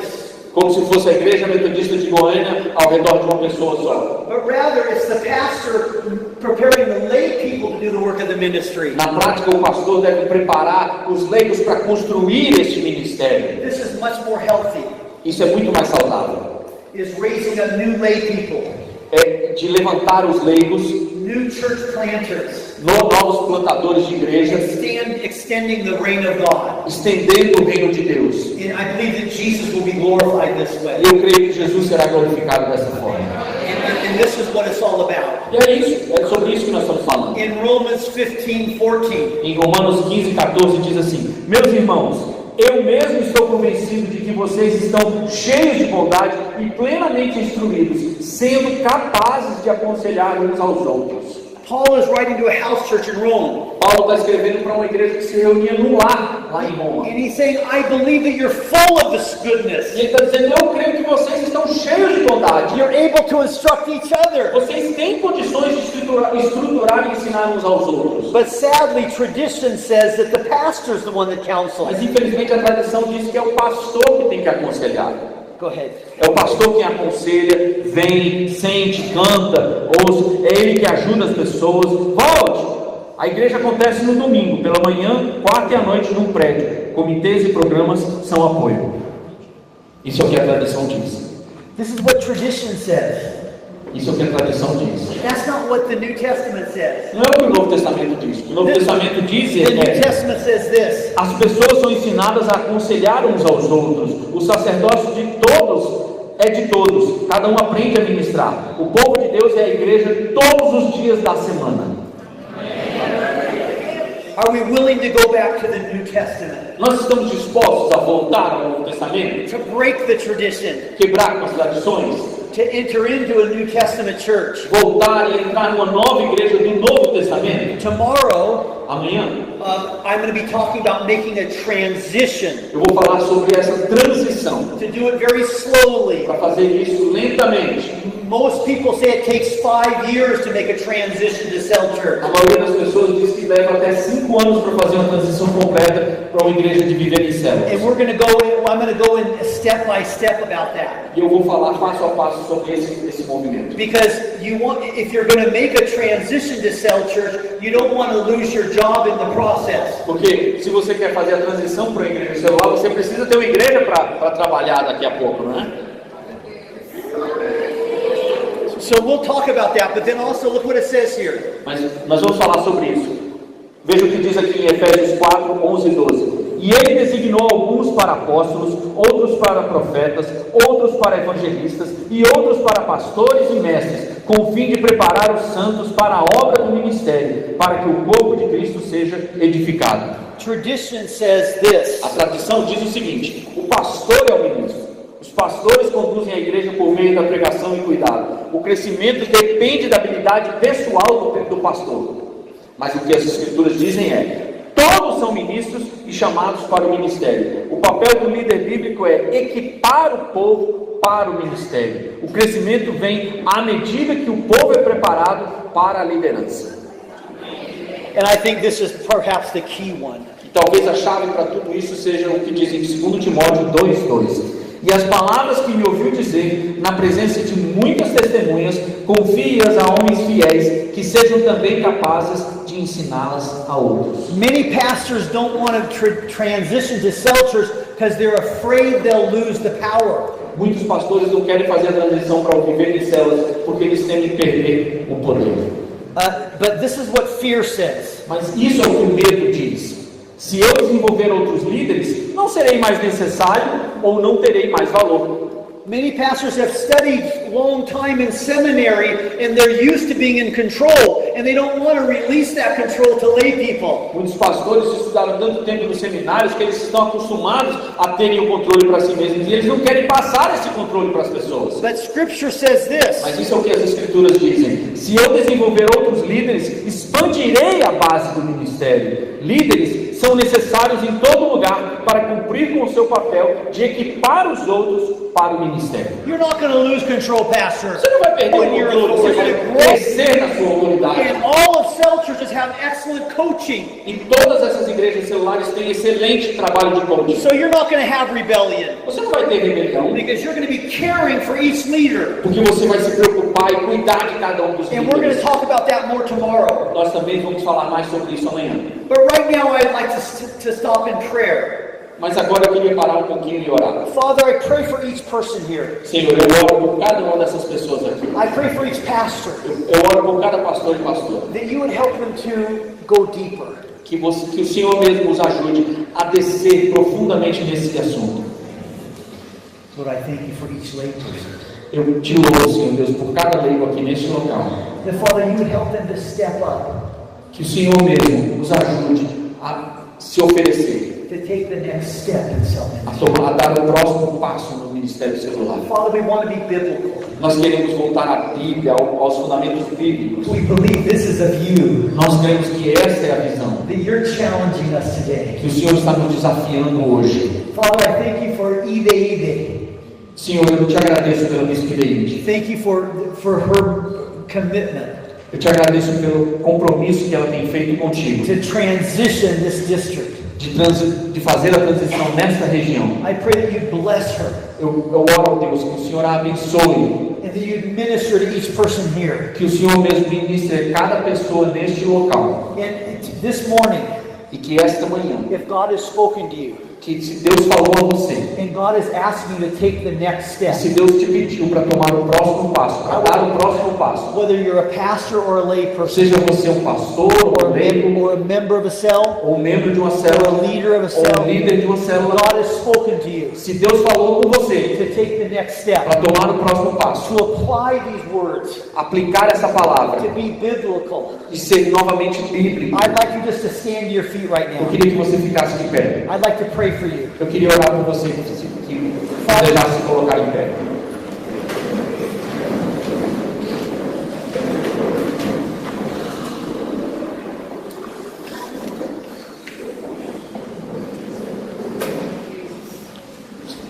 Como se fosse a Igreja Metodista de Goiânia ao redor de uma pessoa só. But rather, it's the pastor preparing the lay people to do the work of the ministry. Na prática, o pastor deve preparar os leigos para construir este ministério. This is much more healthy. Isso é muito mais saudável. Is raising up new lay people. É de levantar os leigos, new church planters, novos plantadores de igrejas, extending the reign of God. Estendendo o reino de Deus. And I believe that Jesus will be glorified this way. E eu creio que Jesus será glorificado dessa forma. And this is what it's all about. E é isso, é sobre isso que nós estamos falando. In Romans 15:14. Em Romanos 15:14 diz assim: meus irmãos, eu mesmo estou convencido de que vocês estão cheios de bondade e plenamente instruídos, sendo capazes de aconselhar uns aos outros. Paul is writing to a house church in Rome. Paulo está escrevendo para uma igreja que se reunia no lar, lá em Roma. And he's saying, I believe that you're full of this goodness. E ele está dizendo, eu creio que vocês estão cheios de bondade. You're able to instruct each other. Vocês têm condições de estruturar e ensinar uns aos outros. But sadly, tradition says that the pastor is the one that counsels. Mas infelizmente a tradição diz que é o pastor que tem que aconselhar. Go ahead. É o pastor quem aconselha, vem, sente, canta, ouça, é ele que ajuda as pessoas. Volte! A igreja acontece no domingo, pela manhã, quarta e à noite num prédio. Comitês e programas são apoio. Isso é o que a tradição diz. This is what tradition says. Isso é o que a tradição diz. That's not what the New Testament says. Não é o que o Novo Testamento diz. O Novo Testamento diz The New Testament says this. as pessoas são ensinadas a aconselhar uns aos outros. O sacerdócio de todos é de todos. Cada um aprende a ministrar. O povo de Deus é a igreja todos os dias da semana. Are we willing to go back to the New Testament? Nós estamos dispostos a voltar ao Novo Testamento? To break the tradition? Quebrar com as tradições? To enter into a New Testament church? Voltar e entrar numa nova igreja do Novo Testamento? Tomorrow, amanhã, I'm going to be talking about making a transition. Eu vou falar sobre essa transição. To do it very slowly. Para fazer isso lentamente. Most people say it takes 5 years to make a transition to cell church. A maioria das pessoas diz que leva até 5 anos para fazer uma transição completa para uma igreja de viver em células. And I'm going to go in step by step about that. E eu vou falar passo a passo sobre esse movimento. Because if you're going to make a transition to cell church, you don't want to lose your job in the process. Porque se você quer fazer a transição para a igreja celular, você precisa ter uma igreja para trabalhar daqui a pouco, não é? So we'll talk about that, but then also look what it says here. Mas nós vamos falar sobre isso. Veja o que diz aqui em Efésios 4, 11 e 12. E ele designou alguns para apóstolos, outros para profetas, outros para evangelistas e outros para pastores e mestres, com o fim de preparar os santos para a obra do ministério, para que o corpo de Cristo seja edificado. Tradition says this. A tradição diz o seguinte: o pastor é o ministro. Os pastores conduzem a igreja por meio da pregação e cuidado. O crescimento depende da habilidade pessoal do pastor. Mas o que as escrituras dizem é: todos são ministros e chamados para o ministério. O papel do líder bíblico é equipar o povo para o ministério. O crescimento vem à medida que o povo é preparado para a liderança. And I think this is perhaps the key one. E talvez a chave para tudo isso seja o que diz em 2 Timóteo 2:2. E as palavras que me ouviu dizer, na presença de muitas testemunhas, confie-as a homens fiéis, que sejam também capazes de ensiná-las a outros. Many pastors don't want to transition to cell church because they're afraid they'll lose the power. Muitos pastores não querem fazer a transição para o viver em células, porque eles temem perder o poder. But this is what fear says. Mas isso é o que o medo diz. Se eu desenvolver outros líderes, não serei mais necessário ou não terei mais valor. Many pastors have studied long time in seminary and they're used to being in control and they don't want to release that control to lay people. Muitos pastores estudaram tanto tempo nos seminários que eles estão acostumados a terem o controle para si mesmos e eles não querem passar esse controle para as pessoas. But Scripture says this. Mas isso é o que as Escrituras dizem. Se eu desenvolver outros líderes, expandirei a base do ministério. Líderes são necessários em todo lugar para cumprir com o seu papel de equipar os outros para o ministério. You're not going to lose control, pastor. Você não vai perder o controle, você vai crescer na sua autoridade. And all of cell churches have excellent coaching. E todas essas igrejas celulares têm excelente trabalho de coaching. So you're not going to have rebellion. Você não vai ter rebelião, Because you're going to be caring for each leader. porque você vai se preocupar e cuidar de cada um dos And we're going to líderes. talk about that more tomorrow. Nós também vamos falar mais sobre isso amanhã. But right now I'd like to stop in prayer. Mas agora eu queria parar um pouquinho e orar. Father, I pray for each person here. Senhor, eu oro por cada uma dessas pessoas aqui. I pray for each pastor. Eu oro por cada pastor e pastora. That you would help them to go deeper. Que o Senhor mesmo os ajude a descer profundamente nesse assunto. Lord, I thank you for each lay person. Eu te louvo, Senhor Deus, por cada leigo aqui neste local. That Father, you would help them to step up. Que o Senhor mesmo os ajude a se oferecer. To take the next step in self-ministry. A dar o próximo passo no ministério celular. Father, we want to be biblical. Nós queremos voltar à Bíblia, aos fundamentos bíblicos. We believe this is of you. Nós cremos que essa é a visão. That you're challenging us today. Que o Senhor está nos desafiando hoje. Father, I thank you for Ide. Senhor, eu te agradeço pela Bispo Ideide. Thank you for her commitment. Eu te agradeço pelo compromisso que ela tem feito contigo. To transition this district. De fazer a transição nesta região. I pray that you bless her. Eu oro, Deus, que o Senhor a abençoe. And that you minister to each person here. Que o Senhor mesmo ministre a cada pessoa neste local. And this morning, e que esta manhã, if God has spoken to you, que se Deus falou a você, and God is asking you to take the next step, se Deus te pediu para tomar o próximo passo, para dar o próximo passo, whether you're a pastor or a lay person, seja você um pastor ou or a member of a cell, ou membro de uma célula, or a leader of a ou cell, líder de uma célula, God has spoken to you se Deus falou com você to take the next step, para tomar o próximo passo, to apply these words, aplicar essa palavra, to be biblical, e ser novamente bíblico. I'd like you just to stand to your feet right Eu now. queria que você ficasse de pé. I'd like to pray for you. Eu queria orar por você que desejasse se colocar em pé.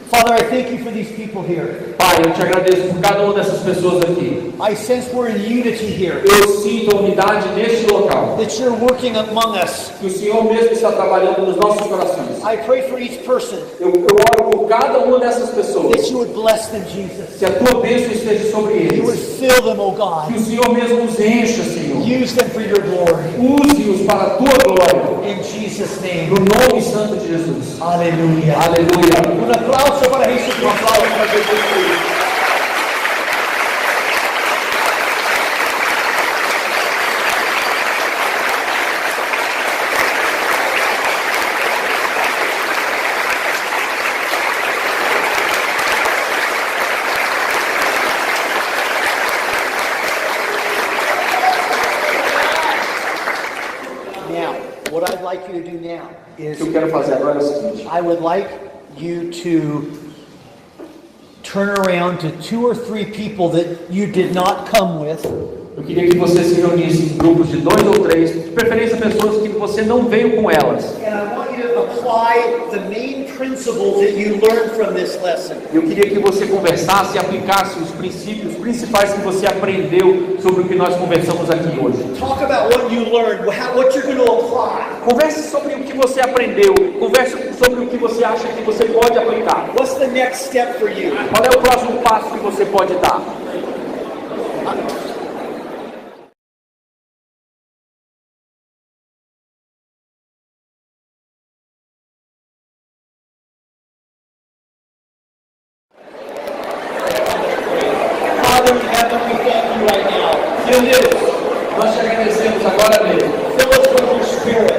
Father, I thank you for these people here. Pai, eu te agradeço por cada uma dessas pessoas aqui. I sense we're in unity here. Eu sinto a unidade neste local. That you're working among us. Que o Senhor mesmo está trabalhando nos nossos corações. I pray for each person. Eu oro por cada uma dessas pessoas. That you would bless them, Jesus. Que a tua bênção esteja sobre eles. You would fill them, oh God. Que o Senhor mesmo os encha, Senhor. Use them for your glory. Use-os para a tua glória. In Jesus' name. No nome santo de Jesus. Aleluia. Aleluia. Aplauso para Jesus. Aplauso para Jesus. What I'd like you to do now is, O que eu quero fazer agora é o seguinte. I would like you to turn around to 2 or 3 people that you did not come with. Eu queria que você se reunisse em grupos de 2 ou 3, de preferência pessoas que você não veio com elas. And I want you to apply the main principles that you learned from this lesson. Eu queria que você conversasse e aplicasse os princípios principais que você aprendeu sobre o que nós conversamos aqui hoje. Talk about what you learned, what you're going to apply. Converse sobre o que você aprendeu, converse sobre o que você acha que você pode aplicar. What's the next step for you? Qual é o próximo passo que você pode dar? Father in heaven, we thank you right now. Meu Deus, nós te agradecemos agora mesmo. Fill us with your spirit.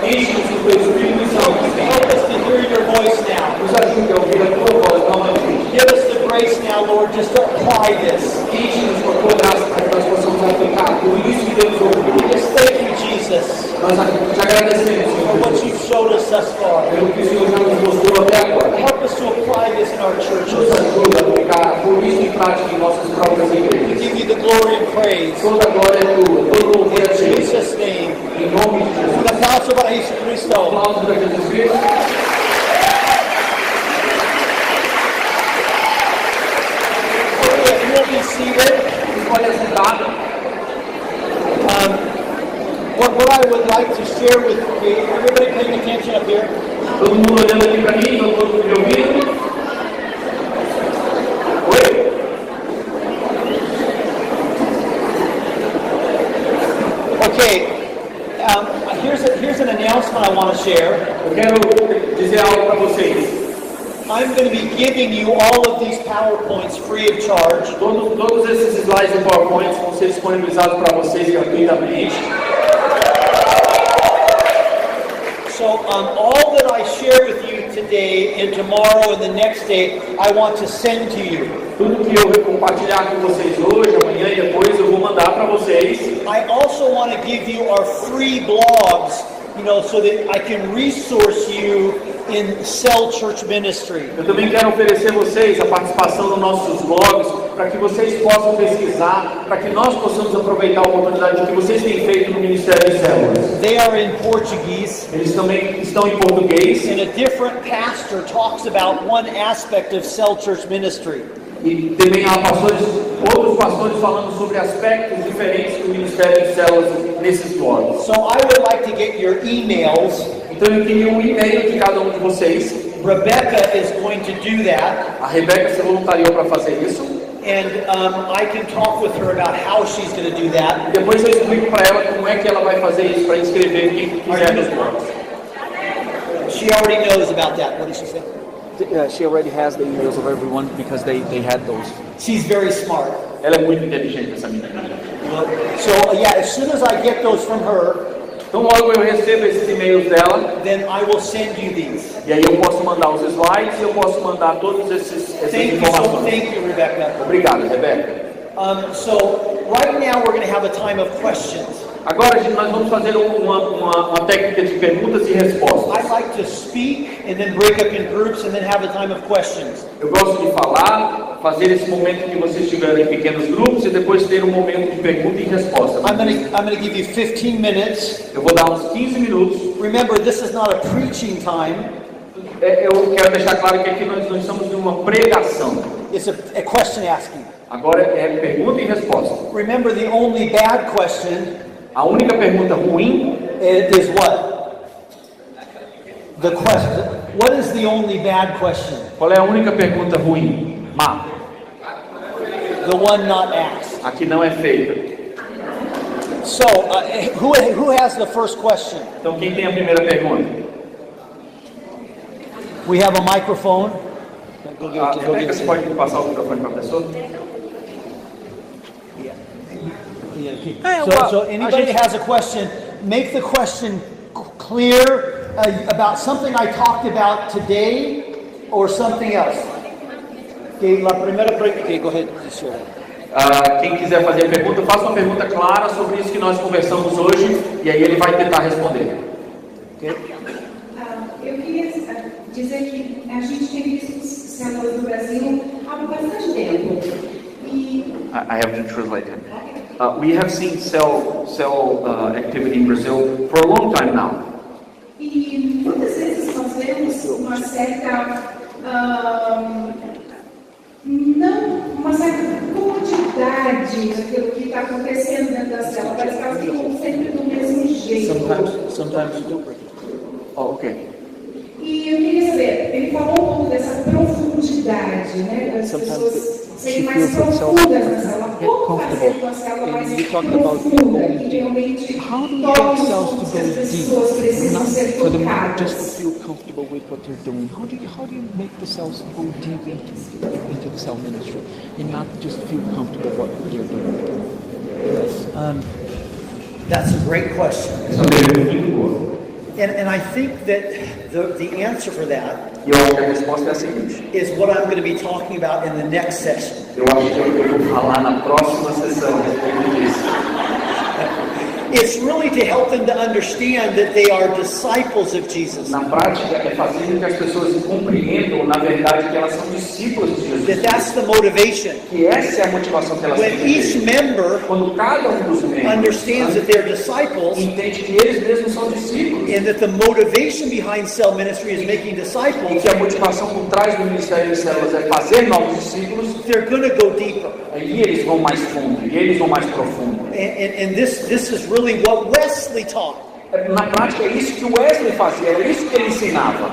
Enche-nos do teu Espírito Santo. Help us to hear your voice now. Nos ajude a ouvir a tua voz novamente. Give us the grace now, Lord, just to apply this. Enche-nos com a tua graça para que nós possamos aplicar tudo isso que Deus ouviu. Just thank you, Jesus, Nós te agradecemos, for Senhor, what you've showed us thus far. pelo que o Senhor já nos mostrou até agora. Help us to apply this in our Nos churches. ajuda a aplicar tudo isso em prática em nossas próprias We igrejas. give you the glory and praise. Toda a glória é tua, todo louvor é In teu. Jesus' name. Em nome de Jesus. Un aplauso para Jesucristo. Aplausos para Jesus Cristo. Okay, if you will be seated. Pode sentar. What I would like to share with you, everybody paying attention up here? Todo mundo olhando aqui para mim, todo mundo me ouvindo. Oi? Okay, here's an announcement I want to share. Eu quero dizer algo para vocês. I'm going to be giving you all of these PowerPoints free of charge. Todos esses slides e PowerPoints vão ser disponibilizados para vocês gratuitamente. So all that I share with you today and tomorrow and the next day, I want to send to you. Tudo que eu compartilhar com vocês hoje, amanhã e depois eu vou mandar para vocês. I also want to give you our free blogs, so that I can resource you in cell church ministry. Eu também quero oferecer a vocês a participação nos nossos blogs, para que vocês possam pesquisar, para que nós possamos aproveitar a oportunidade que vocês têm feito no Ministério de Células. They are in Portuguese. Eles também estão em português. And a different pastor talks about one aspect of cell church ministry. E também há outros pastores falando sobre aspectos diferentes do Ministério de Células nesses blogs. So I would like to get your emails. Então eu queria um e-mail de cada um de vocês. Rebecca is going to do that. A Rebeca se voluntariou para fazer isso. And I can talk with her about how she's going to do that. Depois eu explico para ela como é que ela vai fazer isso para inscrever quem quiser nos blogs. She already knows about that. What did she say? She already has the emails of everyone because they had those. She's very smart. Ela é muito inteligente, essa menina. So yeah, as soon as I get those from her, Então logo eu recebo esses e-mails dela, then I will send you these. e aí eu posso mandar os slides e eu posso mandar todas essas informações. Thank you, Rebecca. Obrigado, Rebeca. So right now we're going to have a time of questions. Agora, gente, nós vamos fazer uma técnica de perguntas e respostas. I like to speak and then break up in groups and then have a time of questions. Eu gosto de falar, fazer esse momento que vocês estiverem em pequenos grupos e depois ter um momento de pergunta e resposta. I'm going to give you 15 minutes. Eu vou dar uns 15 minutos. Remember, this is not a preaching time. Eu quero deixar claro que aqui nós não estamos em uma pregação. It's a question asking. Agora é pergunta e resposta. Remember, the only bad question A única pergunta ruim is what? The question. What is the only bad question? Qual é a única pergunta ruim? Má. The one not asked. A que não é feita. So, who has the first question? Então quem tem a primeira pergunta? We have a microphone. Go give it to- go give Rebeca, it você to- pode passar o microfone para a pessoa? So anybody has a question, make the question clear about something I talked about today or something else. Okay, la primera pregunta. Okay, go ahead. Quem quiser fazer a pergunta, faça uma pergunta clara sobre isso que nós conversamos hoje e aí ele vai tentar responder. Okay. Eu queria dizer que a gente tem visto células no Brasil há bastante tempo. E I have to translate him. We have seen cell activity in Brazil for a long time now. E muitas vezes nós vemos uma certa comodidade naquilo que está acontecendo dentro da célula. Parece que elas ficam sempre do mesmo jeito. Sometimes you don't break it. Oh, okay. E eu queria saber, ele falou um pouco dessa profundidade, né? Das pessoas serem mais profundas na célula. Como fazer com a célula mais profunda e realmente toque os pontos que as pessoas precisam ser For them tocadas? just to feel comfortable with what they're doing. How do you make the cells go deep into the cell ministry and not just feel comfortable with what they're doing? That's a great question. Essa pergunta é muito boa. And I think that the answer for that E eu acho que a resposta é a seguinte. is what I'm going to be talking about in the next session. Eu acho que eu vou falar na próxima sessão a respeito disso. It's really to help them to understand that they are disciples of Jesus. Na prática, é fazer com que as pessoas compreendam, na verdade, que elas são discípulos de Jesus. That that's the motivation. Que essa é a motivação que elas têm. When each member Quando cada dos membros understands that they're disciples, entende que eles mesmos são discípulos. and that the motivation behind cell ministry is making E disciples, que a motivação por trás do ministério de células é fazer novos discípulos. they're going to go deeper. Aí eles vão mais fundo, e eles vão mais profundo. And this is really what Wesley taught. Na prática é isso que o Wesley fazia, era isso que ele ensinava.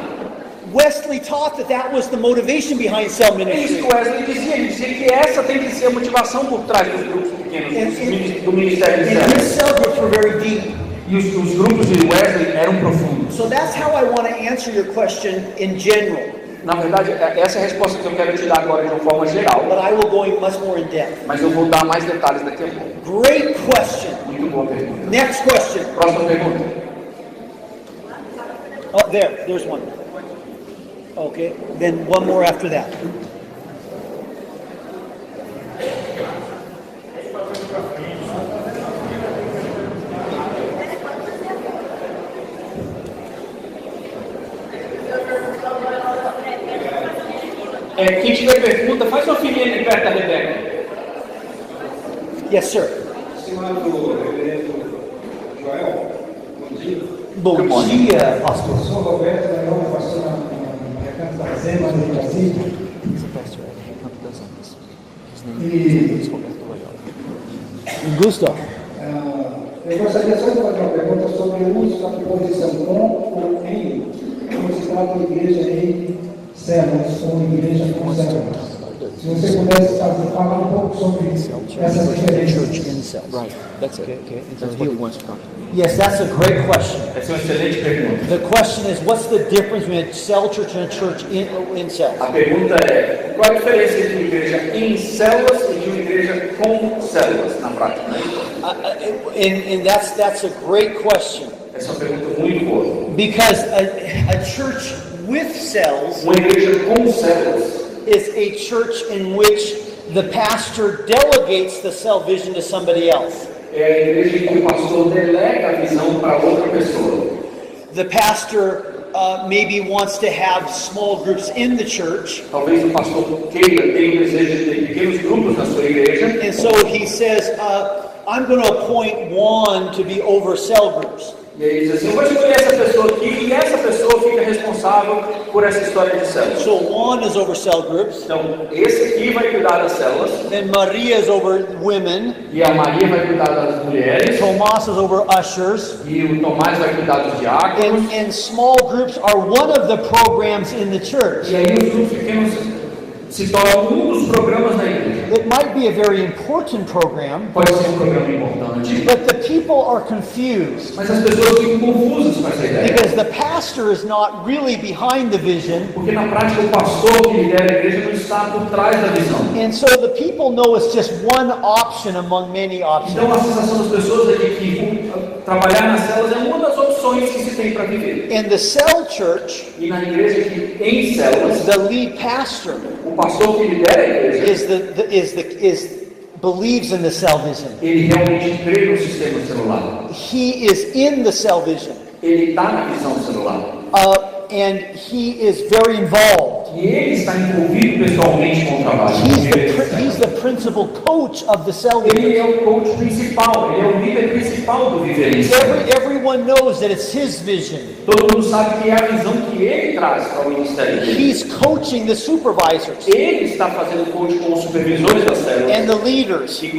Wesley taught that was the motivation behind cell É isso ministry. que o Wesley dizia, ele dizia que essa tem que ser a motivação por trás dos grupos pequenos, do ministério de And his células. cell groups were very deep. E os grupos de Wesley eram profundos. So that's how I want to answer your question in general. Na verdade, essa é a resposta que eu quero te dar agora de uma forma geral. But I will go in much more in depth. Mas eu vou dar mais detalhes daqui a pouco. Great question. Muito boa pergunta. Next question. Próxima pergunta. Oh, there's one. Okay, then one more after that. Quem tiver pergunta, faz uma filinha ali perto da Rebeca. Yes, sir. Estimado reverendo Joel, bom dia. Bom dia, pastor. Eu sou Roberto, eu pastor na Recanto da Zema, de Brasília. He's a pastor at Recanto das Andas. His name E is Roberto Loyola. Gusto. eu gostaria só de fazer uma pergunta sobre o uso da preposição com ou em, quando se trata de igreja em células ou igreja com células. Se você pudesse falar um pouco sobre essas diferenças. Right, that's it. Okay. That's what he wants to talk about. Yes, that's a great question. Essa é uma excelente pergunta. The question is, what's the difference between a cell church and a church in cells? A pergunta é, qual a diferença entre uma igreja em células e de uma igreja com células, na prática? And that's a great question. Essa é uma pergunta muito boa. Because a church with cells Uma igreja com células is a church in which the pastor delegates the cell vision to somebody else. é a igreja em que o pastor delega a visão para outra pessoa. The pastor maybe wants to have small groups in the church, Talvez o pastor queira, tenha o desejo de ter pequenos grupos na sua igreja. and so he says, I'm going to appoint one to be over cell groups. E aí diz assim, eu vou escolher essa pessoa aqui e essa pessoa fica responsável por essa história de células. So one is over cell groups, Então, esse aqui vai cuidar das células, then Maria is over women, e a Maria vai cuidar das mulheres, Tomas is over ushers, e o Tomás vai cuidar dos diáconos, and small groups are one of the programs in the church. e aí os grupos pequenos se tornam dos programas da igreja. It might be a very important program, Pode ser programa importante, but the people are confused mas as pessoas ficam confusas com essa ideia. because the pastor is not really behind the vision, Porque na prática o pastor que lidera a igreja não está por trás da visão. and so the people know it's just one option among many options. Então a sensação das pessoas é de que trabalhar nas células é uma das opções que se tem para viver. In the cell church, E na igreja que em células, the lead pastor o pastor que lidera a igreja, believes in the cell vision. ele realmente crê no sistema celular. He is in the cell vision, Ele está na visão celular. and he is very involved. E ele está envolvido pessoalmente com o trabalho. He's the principal coach of the cell Ele leaders. é o coach principal, ele é o líder principal do Viver em Célula. Everyone knows that it's his vision. Todo mundo sabe que é a visão que ele traz para o ministério dele. He's coaching the supervisors Ele está fazendo coach com os supervisores da célula and the leaders. e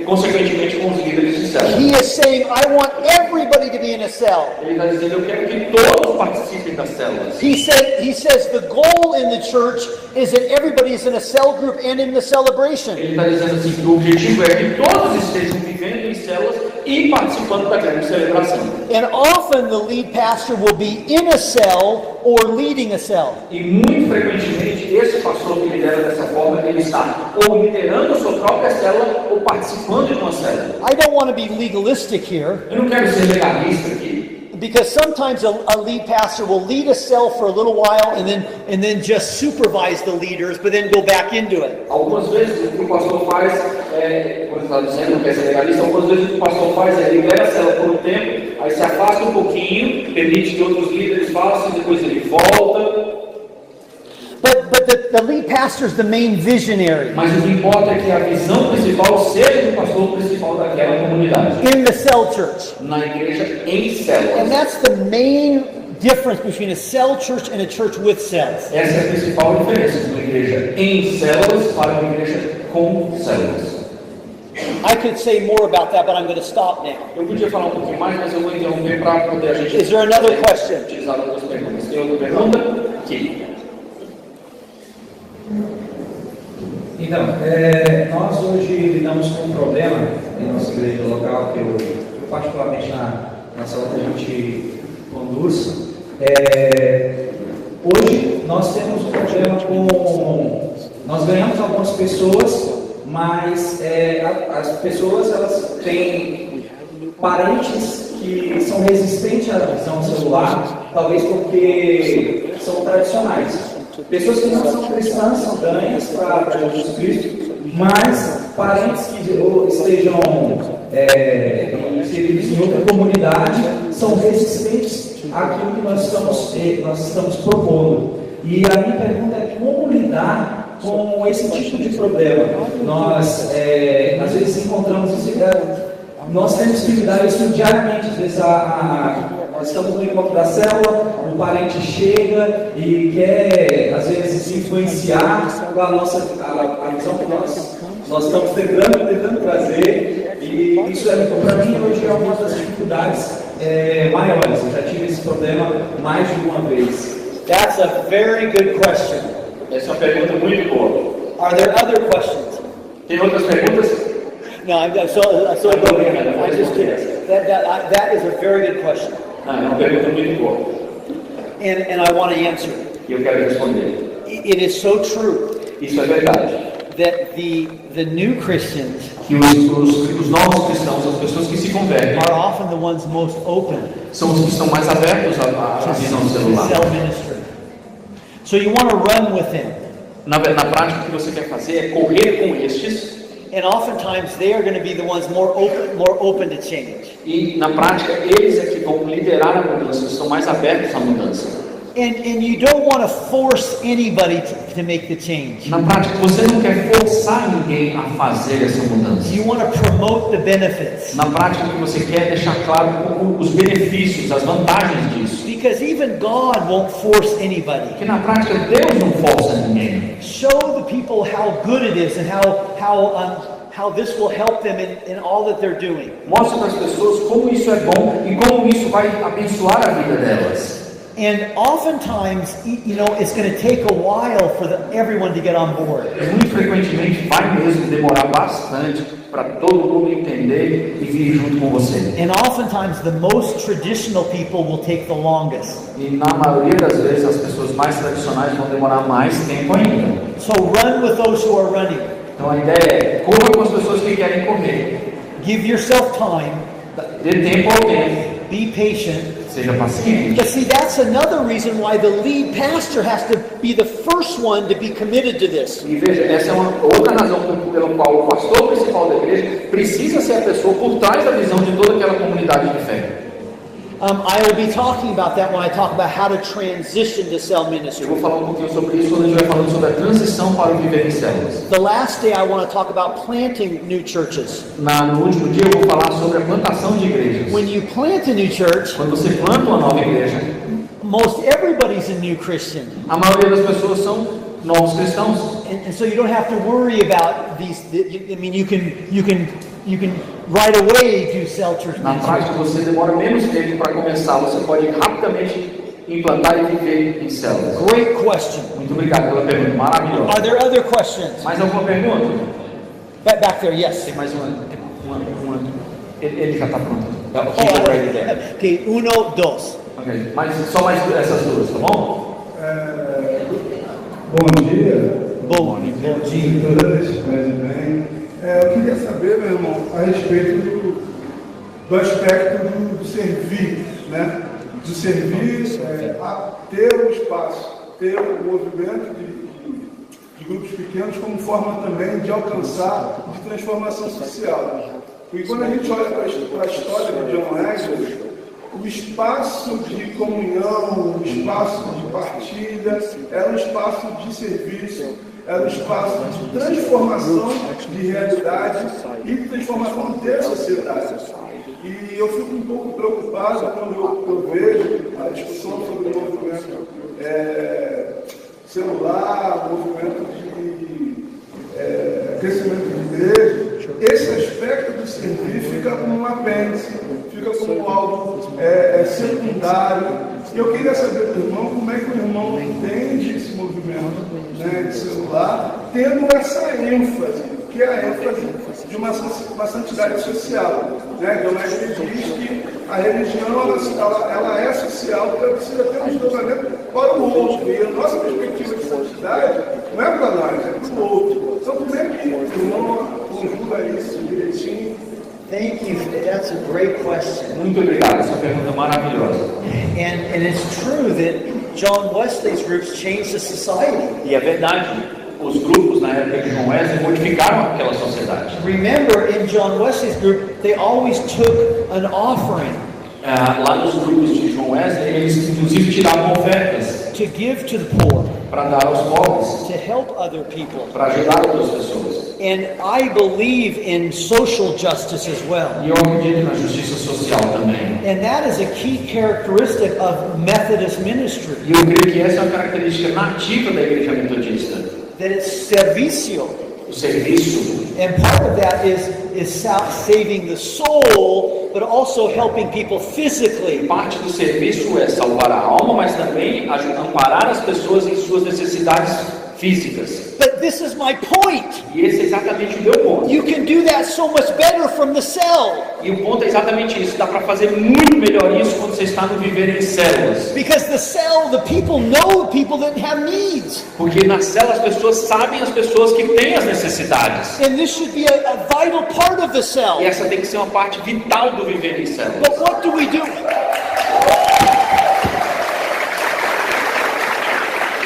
consequentemente com os líderes de célula. He is saying, I want everybody to be in a cell. Ele está dizendo, eu quero que todos participem das células. He says the goal in the church is that everybody is in a cell group and in the celebration. Ele está dizendo assim, que o objetivo é que todos estejam vivendo em células e participando da grande celebração. And often the lead pastor will be in a cell or leading a cell. E muito frequentemente esse pastor que lidera dessa forma, ele está ou liderando a sua própria célula ou participando de uma célula. I don't want to be legalistic here, Eu não quero ser legalista aqui, because sometimes a lead pastor will lead a cell for a little while and then just supervise the leaders, but then go back into it. algumas vezes o que o pastor faz, como eu estava dizendo, não quer ser legalista, algumas vezes o que o pastor faz é lidera a célula por um tempo, aí se afasta um pouquinho, permite que outros líderes façam, depois ele volta. But the lead pastor is the main visionary Mas o que importa é que a visão principal seja do pastor principal daquela comunidade. in the cell church. Na igreja, em And células. that's the main difference between a cell church and a church with cells. Essa é a principal diferença de uma igreja em células para uma igreja com células. I could say more about that, but I'm going to stop now. Eu podia falar um pouquinho mais, mas eu vou interromper para poder a gente Is there another question? utilizar outras perguntas. Tem outra pergunta? Aqui. Então, nós hoje lidamos com um problema em nossa igreja local, que eu particularmente na sala que a gente conduz. Hoje nós temos um problema com... Nós ganhamos algumas pessoas, mas as pessoas elas têm parentes que são resistentes à visão celular, talvez porque são tradicionais. Pessoas que não são cristãs são ganhas para Jesus Cristo, mas parentes que estejam inseridos em outra comunidade são resistentes àquilo que nós estamos propondo. E a minha pergunta é como lidar com esse tipo de problema. Nós, às vezes, encontramos isso, nós temos que lidar isso diariamente. Às vezes, nós estamos no encontro da célula, o parente chega e quer, às vezes, influenciar a visão que nós estamos tentando trazer. E isso, para mim, hoje é uma das dificuldades maiores. Eu já tive esse problema mais de uma vez. That's a very good question. Essa é uma pergunta muito boa. Are there other questions? Tem outras perguntas? No, I'm just kidding. That is a very good question. Não, é uma pergunta muito boa. And I want to answer. E eu quero responder. It is so true Isso é verdade. that the new Christians Que os novos cristãos, as pessoas que se convertem, are often the ones most open são os que estão mais abertos à visão to celular. cell ministry. So you want to run with them. Na prática, o que você quer fazer é correr com estes. And oftentimes they are going to be the ones more open to change. E na prática, eles é que vão liderar a mudança, estão mais abertos à mudança. And you don't want to force anybody to make the change. Na prática, você não quer forçar ninguém a fazer essa mudança. You want to promote the benefits. Na prática, o que você quer é deixar claro os benefícios, as vantagens disso. Because even God won't force anybody. Porque na prática, Deus não força ninguém. Show the people how good it is and how this will help them in all that they're doing. Mostre para as pessoas como isso é bom e como isso vai abençoar a vida delas. And oftentimes, it's going to take a while for everyone to get on board. Muito frequentemente vai mesmo demorar bastante para todo mundo entender e vir junto com você. And oftentimes, the most traditional people will take the longest. E na maioria das vezes as pessoas mais tradicionais vão demorar mais tempo ainda. So run with those who are running. Então a ideia é corra com as pessoas que querem correr. Give yourself time. Dê tempo ao tempo. Be patient. Seja paciente. But see, that's another reason why the lead pastor has to be the first one to be committed to this. E veja, essa é uma outra razão pela qual o pastor principal da igreja precisa ser a pessoa por trás da visão de toda aquela comunidade de fé. I will be talking about that when I talk about how to transition to cell ministry. Eu vou falar um pouquinho sobre isso quando a gente vai falando sobre a transição para o viver em células. The last day I want to talk about planting new churches. No último dia eu vou falar sobre a plantação de igrejas. When you plant a new church, Quando você planta uma nova igreja, most everybody's a new Christian. a maioria das pessoas são novos cristãos. And so you don't have to worry about these. I mean, you can right away do cell church Na ministry. prática, você demora menos tempo para começar. Você pode rapidamente implantar e viver em células. Great question. Muito obrigado pela pergunta, maravilhosa. Are there other questions? Mais alguma pergunta? Back there, yes. Tem mais uma. Ele já está pronto. Oh, okay, 1, 2. Ok, só mais essas duas, tá bom? Bom dia. Bom. Todas, bem. Eu queria saber, meu irmão, a respeito do aspecto do servir, né? Do servir, a ter um espaço, ter um movimento de grupos pequenos como forma também de alcançar, de transformação social. Porque quando a gente olha para a história de John Wesley, o espaço de comunhão, o espaço de partilha, era um espaço de serviço, era um espaço de transformação de realidade e de transformação de sociedade. E eu fico um pouco preocupado quando eu vejo a discussão sobre o movimento celular, o movimento de crescimento de igreja. Esse aspecto do servir fica como um apêndice, fica como algo secundário. E eu queria saber do irmão como é que o irmão entende esse movimento, né, de celular, tendo essa ênfase, que é a ênfase de uma santidade social. Né? Então, a gente diz que a religião ela é social porque ela precisa ter um desdobramento para o outro. E a nossa perspectiva de santidade não é para nós, é para o outro. Então, como é que o irmão conjuga isso direitinho? Thank you. That's a great question. Muito obrigado, essa pergunta é maravilhosa. And it's true that John Wesley's groups changed the society. E é verdade, os grupos na época de John Wesley modificaram aquela sociedade. Remember, in John Wesley's group, they always took an offering Lá nos grupos de John Wesley, eles inclusive tiravam ofertas to give to the poor, para dar aos pobres, to help other people. para ajudar outras pessoas. And I believe in social justice as well. E eu acredito na justiça social também. And that is a key characteristic of Methodist ministry. E eu creio que essa é uma característica nativa da Igreja Metodista. That it's servicio. O serviço. And part of that is saving the soul, but also helping people physically. Parte do serviço é salvar a alma, mas também amparar as pessoas em suas necessidades físicas. But this is my point. E esse é exatamente o meu ponto. You can do that so much better from the cell. E o ponto é exatamente isso. Dá para fazer muito melhor isso quando você está no viver em células. Because the cell, the people know the people that have needs. Porque na célula as pessoas sabem as pessoas que têm as necessidades. And this should be a vital part of the cell. E essa tem que ser uma parte vital do viver em células. But what do we do?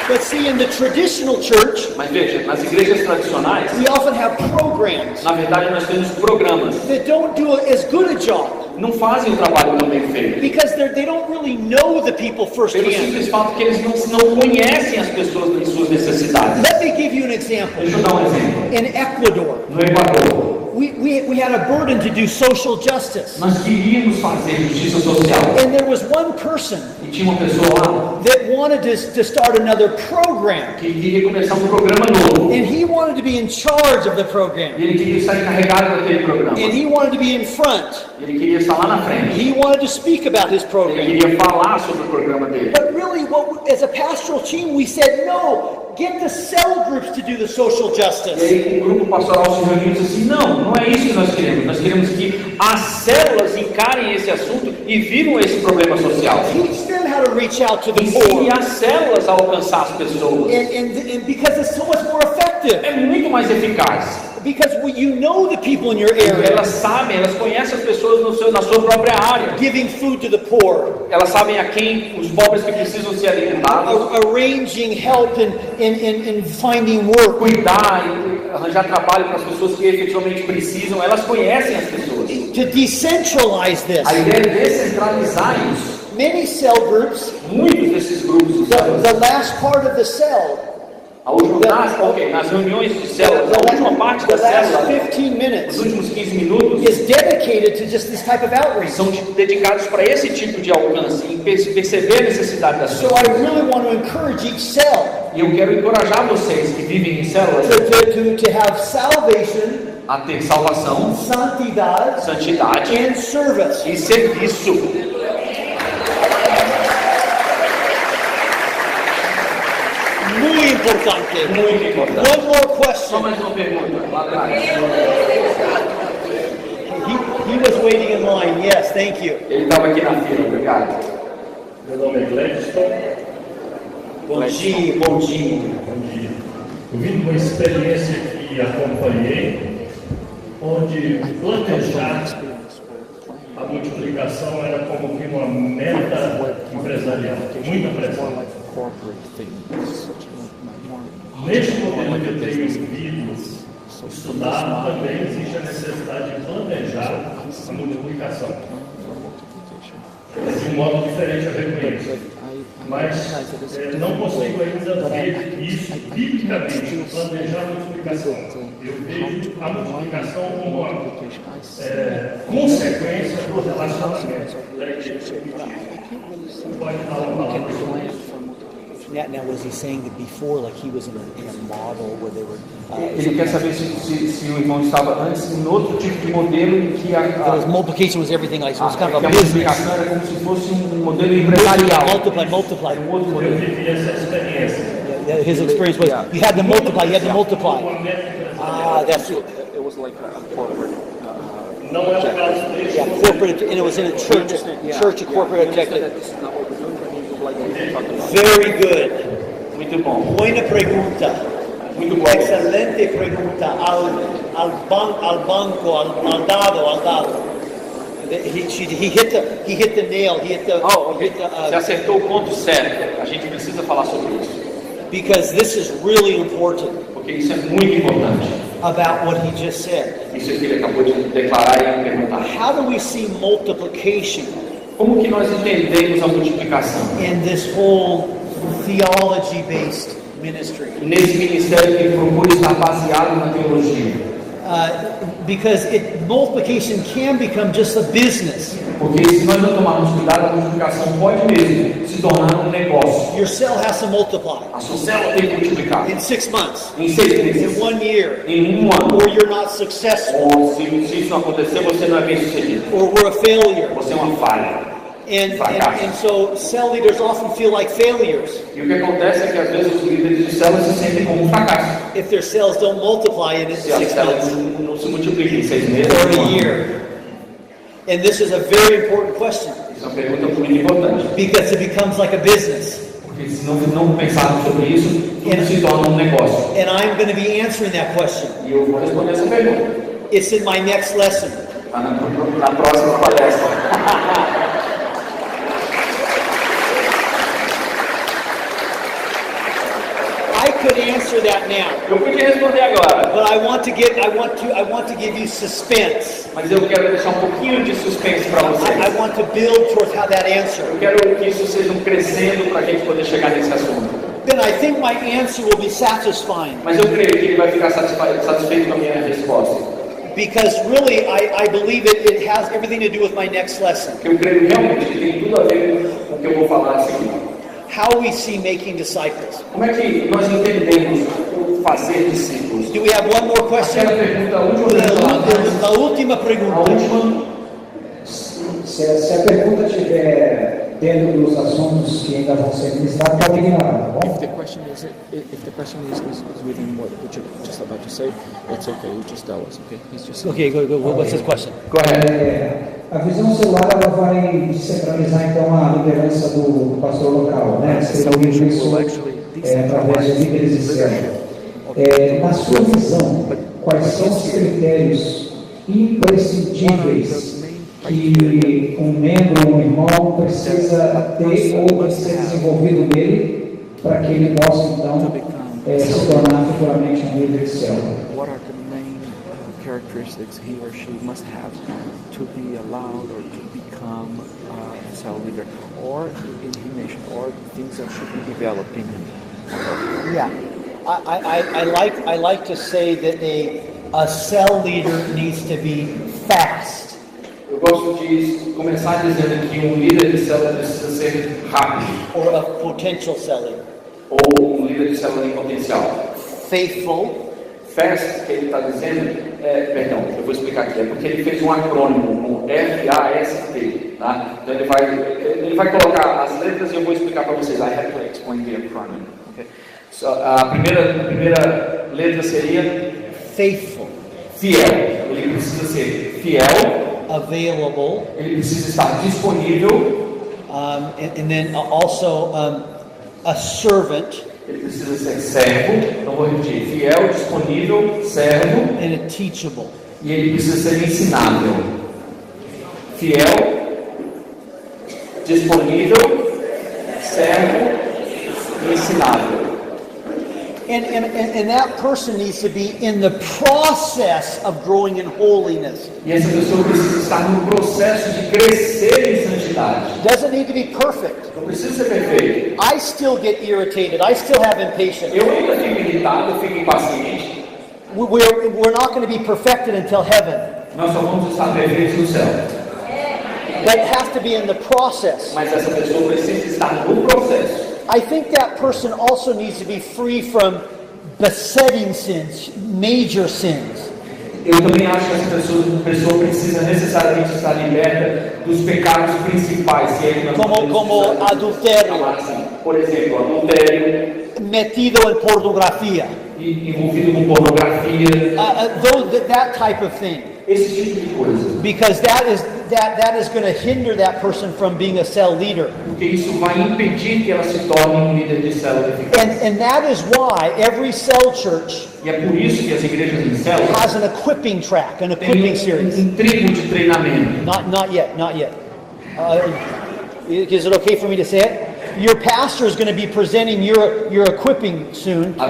But see, in the traditional church, Mas veja, nas igrejas tradicionais, we often have programs na verdade nós temos programas. that don't do as good a job Não fazem o trabalho tão bem feito. because they don't really know the people Pelo firsthand. simples fato que eles não conhecem as pessoas em suas necessidades. Let me give you an example. Deixa eu dar um exemplo. In Ecuador, No Equador, we had a burden to do social justice. nós queríamos fazer justiça social. And there was one person E tinha uma pessoa lá that wanted to start another program. que queria começar um programa novo. And he wanted to be in charge of the E program. ele queria estar encarregado daquele programa. And he wanted to be in front. Ele queria estar lá na frente. He wanted to speak about his Ele program. queria falar sobre o programa dele. But really, as a pastoral team, we said, no, get the cell groups to do the social E justice. aí o grupo pastoral se reuniu e disse assim, não é isso que nós queremos. Nós queremos que as células encarem esse assunto e viram esse problema social. Teach them how to reach out to the Ensine poor. as células a alcançar as pessoas. And because it's so much more effective. É muito mais eficaz. Because you know the people in your area. Elas sabem, elas conhecem as pessoas na sua própria área. Giving food to the poor. Elas sabem a quem os pobres que precisam ser alimentados. Arranging help in finding work. Cuidar e arranjar trabalho para as pessoas que efetivamente precisam. Elas conhecem as pessoas. To decentralize this. A ideia é descentralizar isso. Many cell groups. Muitos desses grupos. The last part of the cell. Nas reuniões de células, a última parte da célula, 15 minutes, os últimos 15 minutos, is dedicated to just this type of outreach. São dedicados para esse tipo de alcance, em perceber a necessidade das pessoas. So I really want to encourage each cell. E eu quero encorajar vocês que vivem em células to have salvation, a ter salvação, santidade, and service. E serviço. Muito importante. Muito importante. One more question. Só mais uma pergunta. Lá atrás. He was waiting in line. Yes, thank you. Ele estava aqui na fila. Obrigado. Meu nome é Gladstone. Bom dia, bom dia. Bom dia. Eu vim de uma experiência que acompanhei, onde planejar a multiplicação era como que uma meta empresarial, muita pressão. Neste momento que eu tenho visto, estudado, também existe a necessidade de planejar a multiplicação. De um modo diferente, eu reconheço. Mas não consigo ainda ver isso biblicamente, planejar a multiplicação. Eu vejo a multiplicação como uma consequência do relacionamento da igreja. Pode falar uma palavra sobre isso? Now, was he saying that before, like he was in a model where they were? Ele quer saber se o irmão estava antes em outro tipo de modelo em que a multiplication was everything like so. It was kind of a multiplicação era como se fosse modelo empresarial. Multiply. Outro modelo. Eu vivi essa experiência. His experience was you had to multiply. That's it. It was like a corporate. Não é o caso dele. Yeah, corporate, and it was in a church, a corporate objective. Very good. Muito bom. Buena pregunta. Muito bom. Excelente pregunta. Al dado. He hit the nail. Você acertou o ponto certo. A gente precisa falar sobre isso. Because this is really important. Porque isso é muito importante. About what he just said. Isso que ele acabou de declarar e perguntar. How do we see multiplication? Como que nós entendemos a multiplicação? In this whole theology-based ministry. Nesse ministério que procura estar baseado na teologia. Because multiplication can become just a business. Porque se nós não tomarmos cuidado, a multiplicação pode mesmo se tornar um negócio. Your cell has to multiply. A sua célula tem que multiplicar. In 6 months. Em 6 meses. In 1 year. Em 1 ano. Or you're not successful. Ou se isso não acontecer, você não é bem sucedido. Or we're a failure. Você é uma falha. And so cell leaders often feel like failures. E o que acontece é que às vezes os líderes de células se sentem como um fracasso. If their cells don't multiply in 6 months. Não se multiplicam em 6 meses. Or a year. And this is a very important question. Isso é uma pergunta muito importante. Because it becomes like a business. Porque se não pensarmos sobre isso, tudo se torna um negócio. And I'm going to be answering that question. E eu vou responder essa pergunta. It's in my next lesson. Na próxima palestra. I could answer that now. Eu podia responder agora. But I want to give you suspense. Mas eu quero deixar um pouquinho de suspense para vocês. I want to build towards how that answer. Eu quero que isso seja crescendo para a gente poder chegar nesse assunto. Then I think my answer will be satisfying. Mas eu creio que ele vai ficar satisfeito com a minha resposta. Because really, I believe it has everything to do with my next lesson. Eu creio realmente que tem tudo a ver com o que eu vou falar a seguir. How we see making disciples. Como é que nós entendemos o fazer discípulos? Do we have one more question? A última pergunta. Se a pergunta estiver dentro dos assuntos que ainda vão ser ministrados, pode ignorar, tá bom? If the question is within what you're just about to say, it's okay. You just tell us, okay? He's just Okay, go. What's his question? Go ahead. A visão celular ela vai descentralizar então a liderança do pastor local, né? Você ouviu isso através de líderes de célula. Na sua visão, quais são os critérios imprescindíveis que um membro, um irmão precisa ter ou ser desenvolvido nele para que ele possa então se tornar futuramente um líder de célula. What are the main characteristics he or she must have to be allowed or to become a cell leader, or in his nation, or things that should be developed in him? Yeah, I like to say that a cell leader needs to be fast. Eu gosto de começar dizendo que líder de célula precisa ser rápido. Or a potential cell leader. Ou líder de célula em potencial. Faithful. Fast, que ele está dizendo, perdão, eu vou explicar aqui, é porque ele fez um acrônimo, um FAST, tá? Então ele vai colocar as letras e eu vou explicar para vocês. I have to explain the acronym. Okay? So, a primeira letra seria faithful. Fiel. Ele precisa ser fiel. Available. Ele precisa estar disponível. And then also a servant. Ele precisa ser servo. Então vou repetir: fiel, disponível, servo. And a teachable. E ele precisa ser ensinável. Fiel, disponível, servo e ensinável. And that person needs to be in the process of growing in holiness. E essa pessoa precisa estar no processo de crescer em santidade. Doesn't need to be perfect. Não precisa ser perfeito. I still get irritated. I still have impatience. Eu ainda fico irritado, eu fico impaciente. We're not going to be perfected until heaven. Nós só vamos estar perfeitos no céu. That has to be in the process. Mas essa pessoa precisa estar no processo. I think that person also needs to be free from besetting sins, major sins. Eu também acho que essa pessoa precisa necessariamente estar liberta dos pecados principais. Como adultério. Assim, por exemplo, adultério. Metido em pornografia. Envolvido com pornografia. That type of thing. Esse tipo de coisa. Because that is going to hinder that person from being a cell leader. Porque isso vai impedir que ela se torne líder de célula eficaz. And that is why every cell church E é por isso que as igrejas em célula has an equipping track, an equipping series. Tribo de treinamento. Not yet. Is it okay for me to say it? Your pastor is going to be presenting your equipping soon. A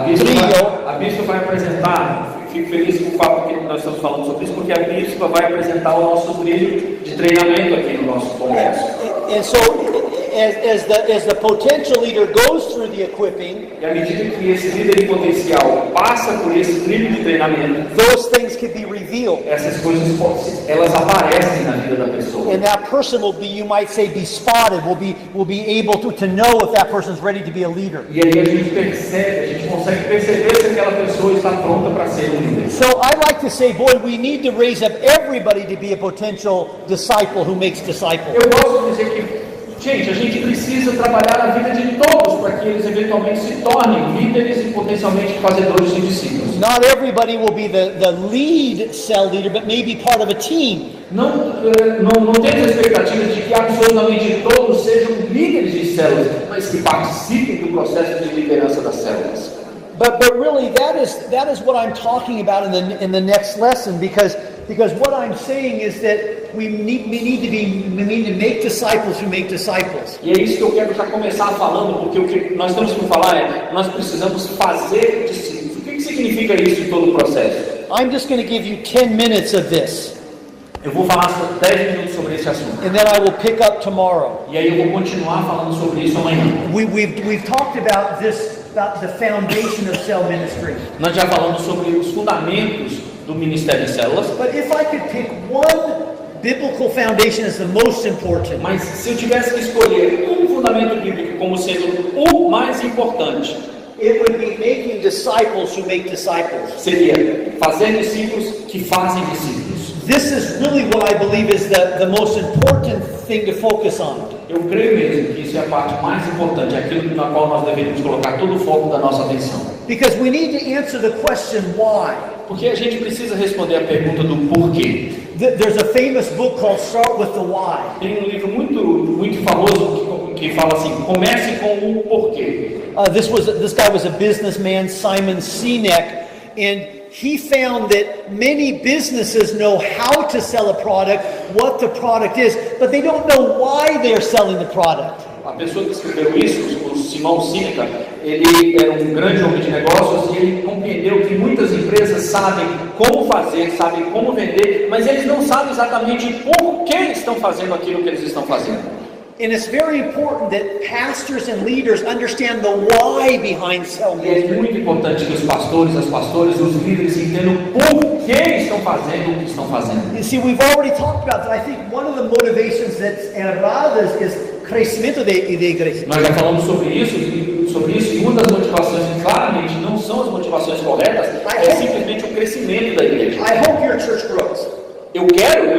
bispa vai apresentar. Fico feliz com o fato que nós estamos falando sobre isso, porque a bispa vai apresentar o nosso trilho de treinamento aqui no nosso congresso. And so, as the potential leader goes through the equipping, e à medida que esse líder em potencial passa por esse trilho de treinamento, those things can be revealed. Essas coisas elas aparecem na vida da pessoa. And that person will be, you might say, be spotted. Will be able to know if that person is ready to be a leader. E aí a gente consegue perceber se aquela pessoa está pronta para ser um líder. So I like to say, boy, we need to raise up everybody to be a potential disciple who makes disciples. Eu gosto de dizer que gente, a gente precisa trabalhar a vida de todos para que eles eventualmente se tornem líderes e potencialmente fazedores de discípulos. Not everybody will be the lead cell leader, but maybe part of a team. Não temos a expectativa de que absolutamente todos sejam líderes de células, mas que participem do processo de liderança das células. But really, that is what I'm talking about in the next lesson, because what I'm saying is that we need to make disciples who make disciples. E é isso que eu quero já começar falando, porque o que nós estamos por falar é nós precisamos fazer discípulos. O que significa isso em todo o processo? I'm just going to give you 10 minutes of this. Eu vou falar 10 minutos sobre esse assunto. And then I will pick up tomorrow. E aí eu vou continuar falando sobre isso amanhã. We've talked about this, about the foundation of cell ministry. Nós já falamos sobre os fundamentos do ministério de células. But if I could pick one biblical foundation as the most important. Mas se eu tivesse que escolher um fundamento bíblico como sendo o mais importante, it would be making disciples who make disciples. Seria fazer discípulos que fazem discípulos. This is really what I believe is the most important thing to focus on. Eu creio mesmo que isso é a parte mais importante, aquilo na qual nós deveríamos colocar todo o foco da nossa atenção. Because we need to answer the question why. Porque a gente precisa responder a pergunta do porquê. There's a famous book called Start with the Why. Tem um livro muito famoso que fala assim: comece com o porquê. This guy was a businessman, Simon Sinek, and he found that many businesses know how to sell a product, what the product is, but they don't know why they're selling the product. A pessoa que escreveu isso, o Simão Sinek, ele era um grande homem de negócios e ele compreendeu que muitas empresas sabem como fazer, sabem como vender, mas eles não sabem exatamente por que estão fazendo aquilo que eles estão fazendo. And it's very important that pastors and leaders understand the why behind selling. E é muito importante que os pastores, as pastoras, os líderes entendam por que estão fazendo o que estão fazendo. You see, we've already talked about that. I think one of the motivations that's erradas is crescimento de igreja. Nós já falamos sobre isso e uma das motivações que claramente não são as motivações corretas é simplesmente o crescimento da igreja. I hope your church grows. Eu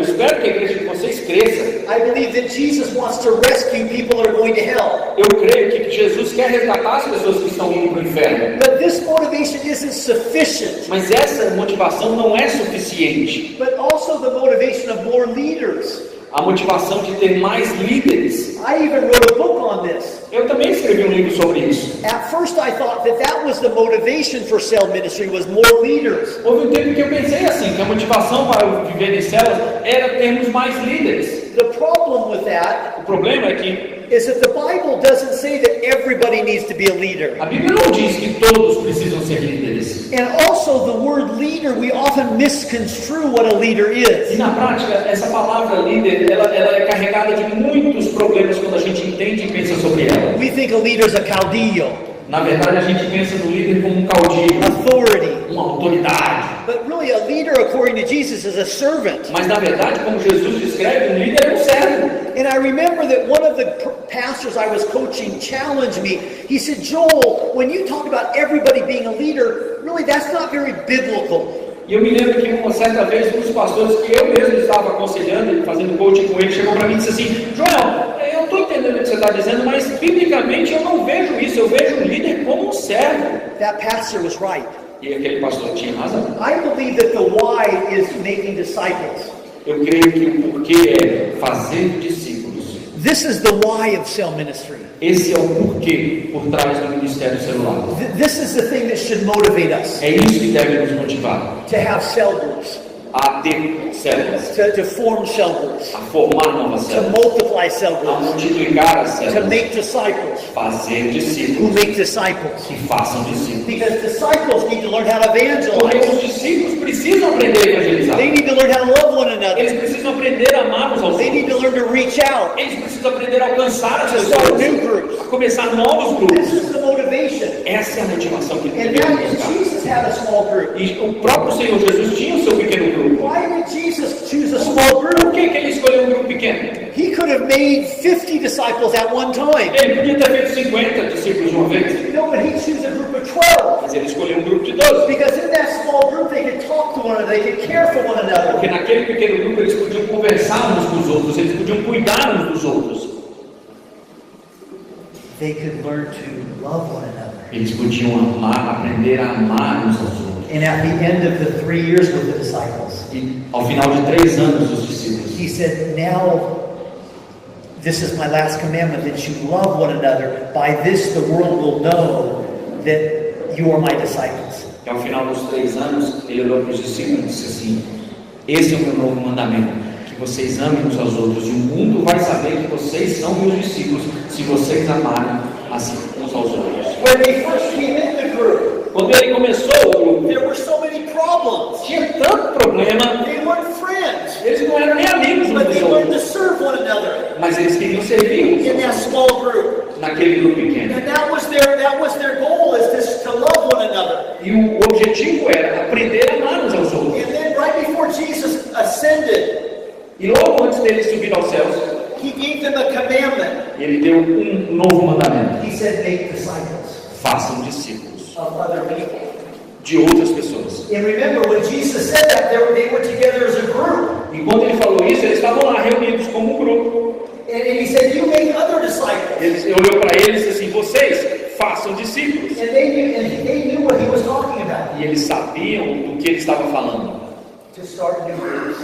espero que a igreja de vocês cresça. I believe that Jesus wants to rescue people that are going to hell. Eu creio que Jesus quer resgatar as pessoas que estão indo para o inferno. But this motivation isn't sufficient. Mas essa motivação não é suficiente. But also the motivation of more leaders. A motivação de ter mais líderes. I even wrote a book on this. Eu também escrevi um livro sobre isso. At first I thought that was the motivation for cell ministry, was more leaders. Houve um tempo que eu pensei assim, que a motivação para viver em células era termos mais líderes. The problem with that O problema é que is that the Bible doesn't say that everybody needs to be a leader. a Bíblia não diz que todos precisam ser líderes. And also the word leader, we often misconstrue what a leader E is. na prática, essa palavra líder, ela é carregada de muitos problemas quando a gente entende e pensa sobre ela. We think a leader is a caudillo, Na verdade, a gente pensa no líder como um caudilho, authority. uma autoridade. But really a leader, according to Jesus, is a servant. Mas na verdade, como Jesus descreve, um líder é um servo. And I remember that one of the pastors I was coaching challenged me. He said, Joel, when you talk about everybody being a leader, really that's not very biblical. E eu me lembro que uma certa vez, um dos pastores que eu mesmo estava aconselhando, fazendo coaching com ele, chegou para mim e disse assim: Joel, eu estou entendendo o que você está dizendo, mas biblicamente eu não vejo isso, eu vejo o líder como um servo. That pastor was right. E aquele pastor tinha razão. I believe that the why is making disciples. Eu creio que o porquê é fazer discípulos. This is the why of cell ministry. Esse é o porquê por trás do ministério celular. This is the thing that should motivate us. É isso que deve nos motivar. To have cell groups. A ter células, To form cell groups. a formar novas To células, multiply cell a groups. multiplicar as To células, make disciples. fazer Who discípulos make disciples. que façam discípulos. Because disciples need to learn how to Porque evangelize. os discípulos precisam aprender a evangelizar. They need to learn how to love one another. Eles precisam aprender a amar uns aos They need to outros. learn to reach out. Eles precisam aprender a alcançar as To start new pessoas, groups. a começar novos This grupos. is the motivation. Essa é a motivação que And devemos that is buscar. Jesus had a small group. E o próprio Senhor Jesus tinha o seu pequeno grupo. Why did Jesus choose a small Por group? que ele escolheu um grupo pequeno? He could have made 50 disciples at one time. Ele podia ter feito 50 discípulos de uma vez, No, but he chose a group of 12. mas ele escolheu um grupo de 12. Because in that small group they could talk to one another, they could care for one another. Porque naquele pequeno grupo eles podiam conversar uns com os outros, eles podiam cuidar uns dos outros. They could learn to love one another. Eles podiam amar, aprender a amar uns aos outros. And at the end of the 3 years with the disciples, E ao final de 3 anos, os discípulos, he said, now this is my last commandment, that you love one another. By this the world will know that you are my disciples. e ao final dos 3 anos, ele olhou para os discípulos e disse assim: esse é o meu novo mandamento, que vocês amem uns aos outros, e o mundo vai saber que vocês são meus discípulos, se vocês amarem assim uns aos outros. When they first came in the group, Quando ele começou o grupo, there were so many problems. tinha tanto problema, They weren't friends, eles não eram nem amigos uns but dos they learned to outros, serve one another mas eles queriam servir uns in aos that outros, small group. naquele grupo pequeno. And that was their goal, is to love one another. E o objetivo era aprender a amar uns aos outros. And then right before Jesus ascended, E logo antes dele subir aos céus, he gave them a commandment. ele deu um novo mandamento: He said, make disciples façam discípulos of other people. de outras pessoas. And remember, when Jesus said that, they were together as a group. E quando ele falou isso, eles estavam lá reunidos como um grupo. And he said, you make other disciples. Ele olhou para eles e disse assim: vocês façam discípulos. And they knew what he was talking about. E eles sabiam do que ele estava falando. To start new groups.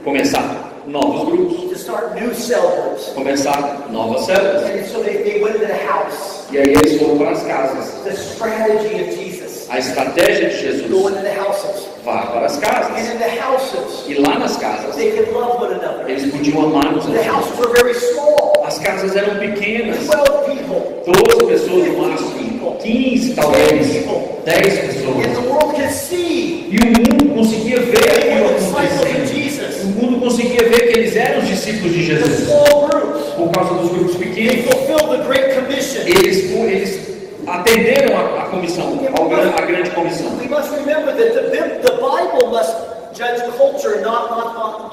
Começar novos grupos, To start new cell groups. começar novas células. And so they went to the house. E aí eles foram para as casas. The strategy of Jesus. A estratégia de Jesus: go into the houses. vá para as casas. And in the houses, E lá nas casas, they could love one another. eles podiam amar uns aos The outros. houses were very small. As casas eram pequenas, 12 people. 12 pessoas no máximo, 15 talvez, 10 pessoas. And the world could see E o mundo conseguia ver they aquilo were disciples of acontecendo. Jesus. O mundo conseguia ver que eles eram os discípulos de The Jesus. small groups. Por causa dos grupos They pequenos, fulfilled the Great Commission. eles atenderam a comissão, a grande comissão. We must remember that the Bible must judge culture, not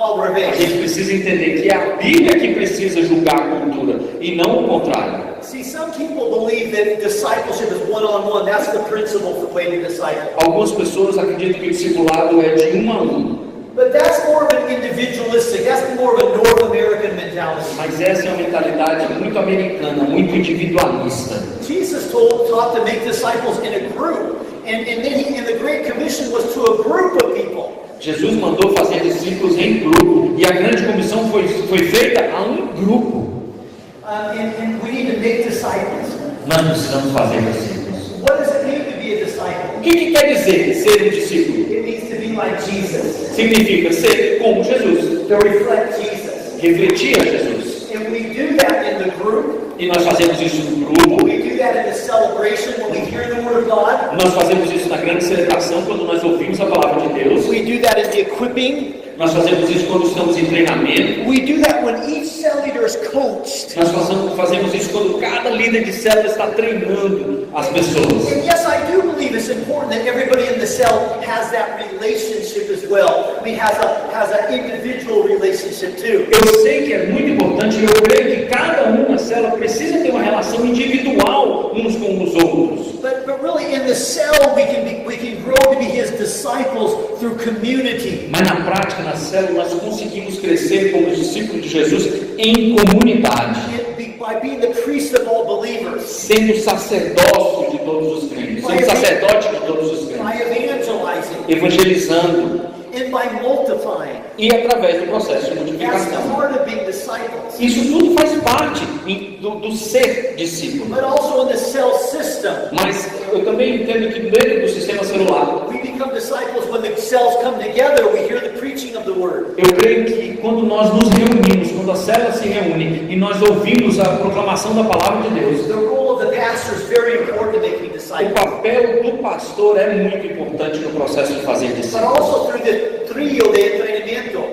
all A revenge. gente precisa entender que é a Bíblia que precisa julgar a cultura e não o contrário. See, some people believe that discipleship is one-on-one. That's the principle for being a disciple. Algumas pessoas acreditam que o discipulado é de um a um, But that's more of an individualistic, that's more of a North American mentality. mas essa é uma mentalidade muito americana, muito individualista. Jesus taught to make disciples in a group. And then the Great Commission was to a group of people. Jesus mandou fazer discípulos em grupo e a grande comissão foi feita a um grupo. And we need to make disciples. Nós precisamos fazer discípulos. What does it mean to be a disciple? O que quer dizer ser um discípulo? It means to be like Jesus, Significa ser como Jesus, to reflect Jesus. refletir a Jesus. And we do that in the group. E nós fazemos isso no grupo, We do that in the celebration when we hear the Word of God. nós fazemos isso na grande celebração quando nós ouvimos a palavra de Deus, We do that in the equipping. nós fazemos isso quando estamos em treinamento, We do that when each cell leader is coached. nós fazemos isso quando cada líder de célula está treinando as pessoas. And yes, I do believe it's important that everybody in the cell has that relationship as well. I mean, has an individual relationship too. Eu sei que é muito importante e eu creio que cada uma na célula precisa ter uma relação individual uns com os outros. But really, in the cell, we can grow to be His disciples through community. Mas na prática, na célula, nós conseguimos crescer como discípulos de Jesus em comunidade, By being the priest of all believers, sendo sacerdócio de todos os crentes, sendo sacerdote de todos os by crentes, evangelizing, evangelizando and by multiplying. e através do processo de That's the multiplicação. heart of being disciples. Isso tudo faz parte do ser discípulo. But also in the cell system, Mas eu também entendo que dentro do sistema celular, we become disciples when the cells come together. We hear the preaching of the Word. eu creio que quando nós nos reunimos, quando a célula se reúne e nós ouvimos a proclamação da palavra de Deus, The role of the pastor is very important to making o disciples. papel do pastor é muito importante no processo de fazer But discípulos. also through the trio de entrenamiento.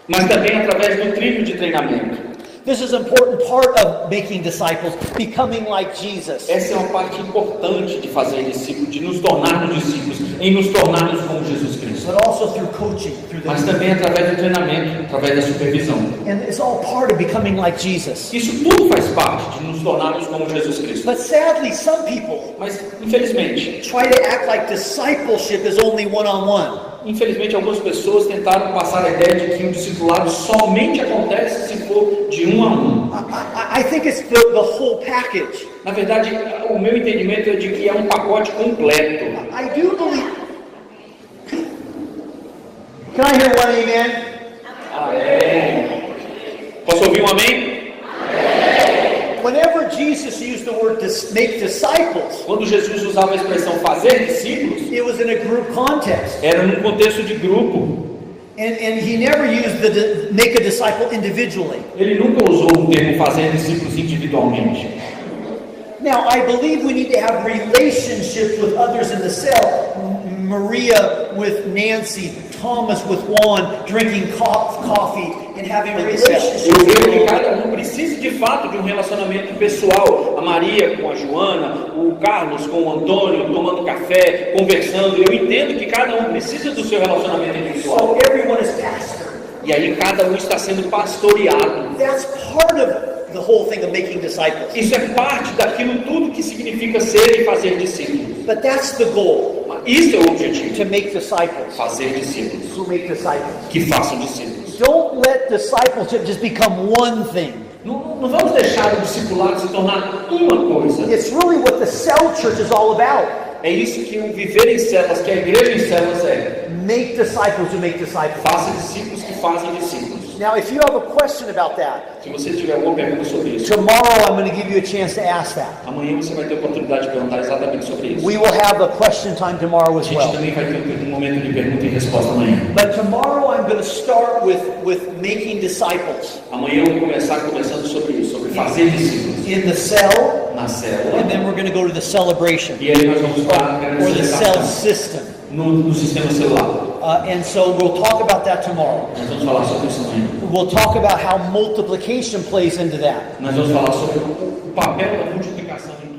Mas também através do trilho de treinamento. This is an important part of making disciples, becoming like Jesus. Essa é uma parte importante de fazer discípulos, de nos tornarmos discípulos, em nos tornarmos como Jesus Cristo. But also through coaching, Mas também através do treinamento, através da supervisão. and it's all part of becoming like Jesus. Isso tudo faz parte de nos tornarmos como Jesus Cristo. But sadly, some people Mas, infelizmente, try to act like discipleship is only one-on-one. algumas pessoas tentaram passar a ideia de que o discipulado somente acontece se for de um a um. I think it's the whole package. Na verdade, o meu entendimento é de que é um pacote completo. I do believe. Can I hear one amen? Amém. Posso ouvir um amém? Whenever Jesus used the word make disciples, Quando Jesus usava a expressão fazer discípulos, it was in a group context. era num contexto de grupo. And he never used the make a disciple individually. Ele nunca usou o termo fazer discípulos individualmente. Now, I believe we need to have relationships with others in the cell. Maria with Nancy, Thomas with Juan, drinking coffee and having relationships. Eu creio que cada um precisa de fato de um relacionamento pessoal. A Maria com a Joana, o Carlos com o Antônio, tomando café, conversando. Eu entendo que cada um precisa do seu relacionamento individual. So everyone is pastor. E aí cada um está sendo pastoreado. That's part of the whole thing of making disciples. Isso é parte daquilo tudo que significa ser e fazer discípulos. But that's the goal, Isso é o objetivo. to make disciples. Fazer discípulos. To make disciples. Que façam discípulos. Don't let discipleship just become one thing. Não vamos deixar o discipulado se tornar uma coisa. It's really what the cell church is all about. É isso que o viver em células, que a igreja em células é. Make disciples who make disciples. Faça discípulos que fazem discípulos. Now, if you have a question about that, Se você tiver alguma pergunta sobre isso, tomorrow I'm going to give you a chance to ask that. amanhã você vai ter a oportunidade de perguntar exatamente sobre isso. We will have a question time tomorrow A as gente well. também vai ter um momento de pergunta e resposta amanhã. But tomorrow I'm going to start with making disciples Amanhã eu vou começar conversando sobre isso, sobre fazer discípulos. in the cell, Na célula. and then we're going to go to the celebration E aí nós vamos para a grande or the cell celebração system. no sistema celular. And so we'll talk about that tomorrow. Nós vamos falar sobre isso amanhã. We'll talk about how multiplication plays into that. Nós vamos falar sobre o papel da multiplicação em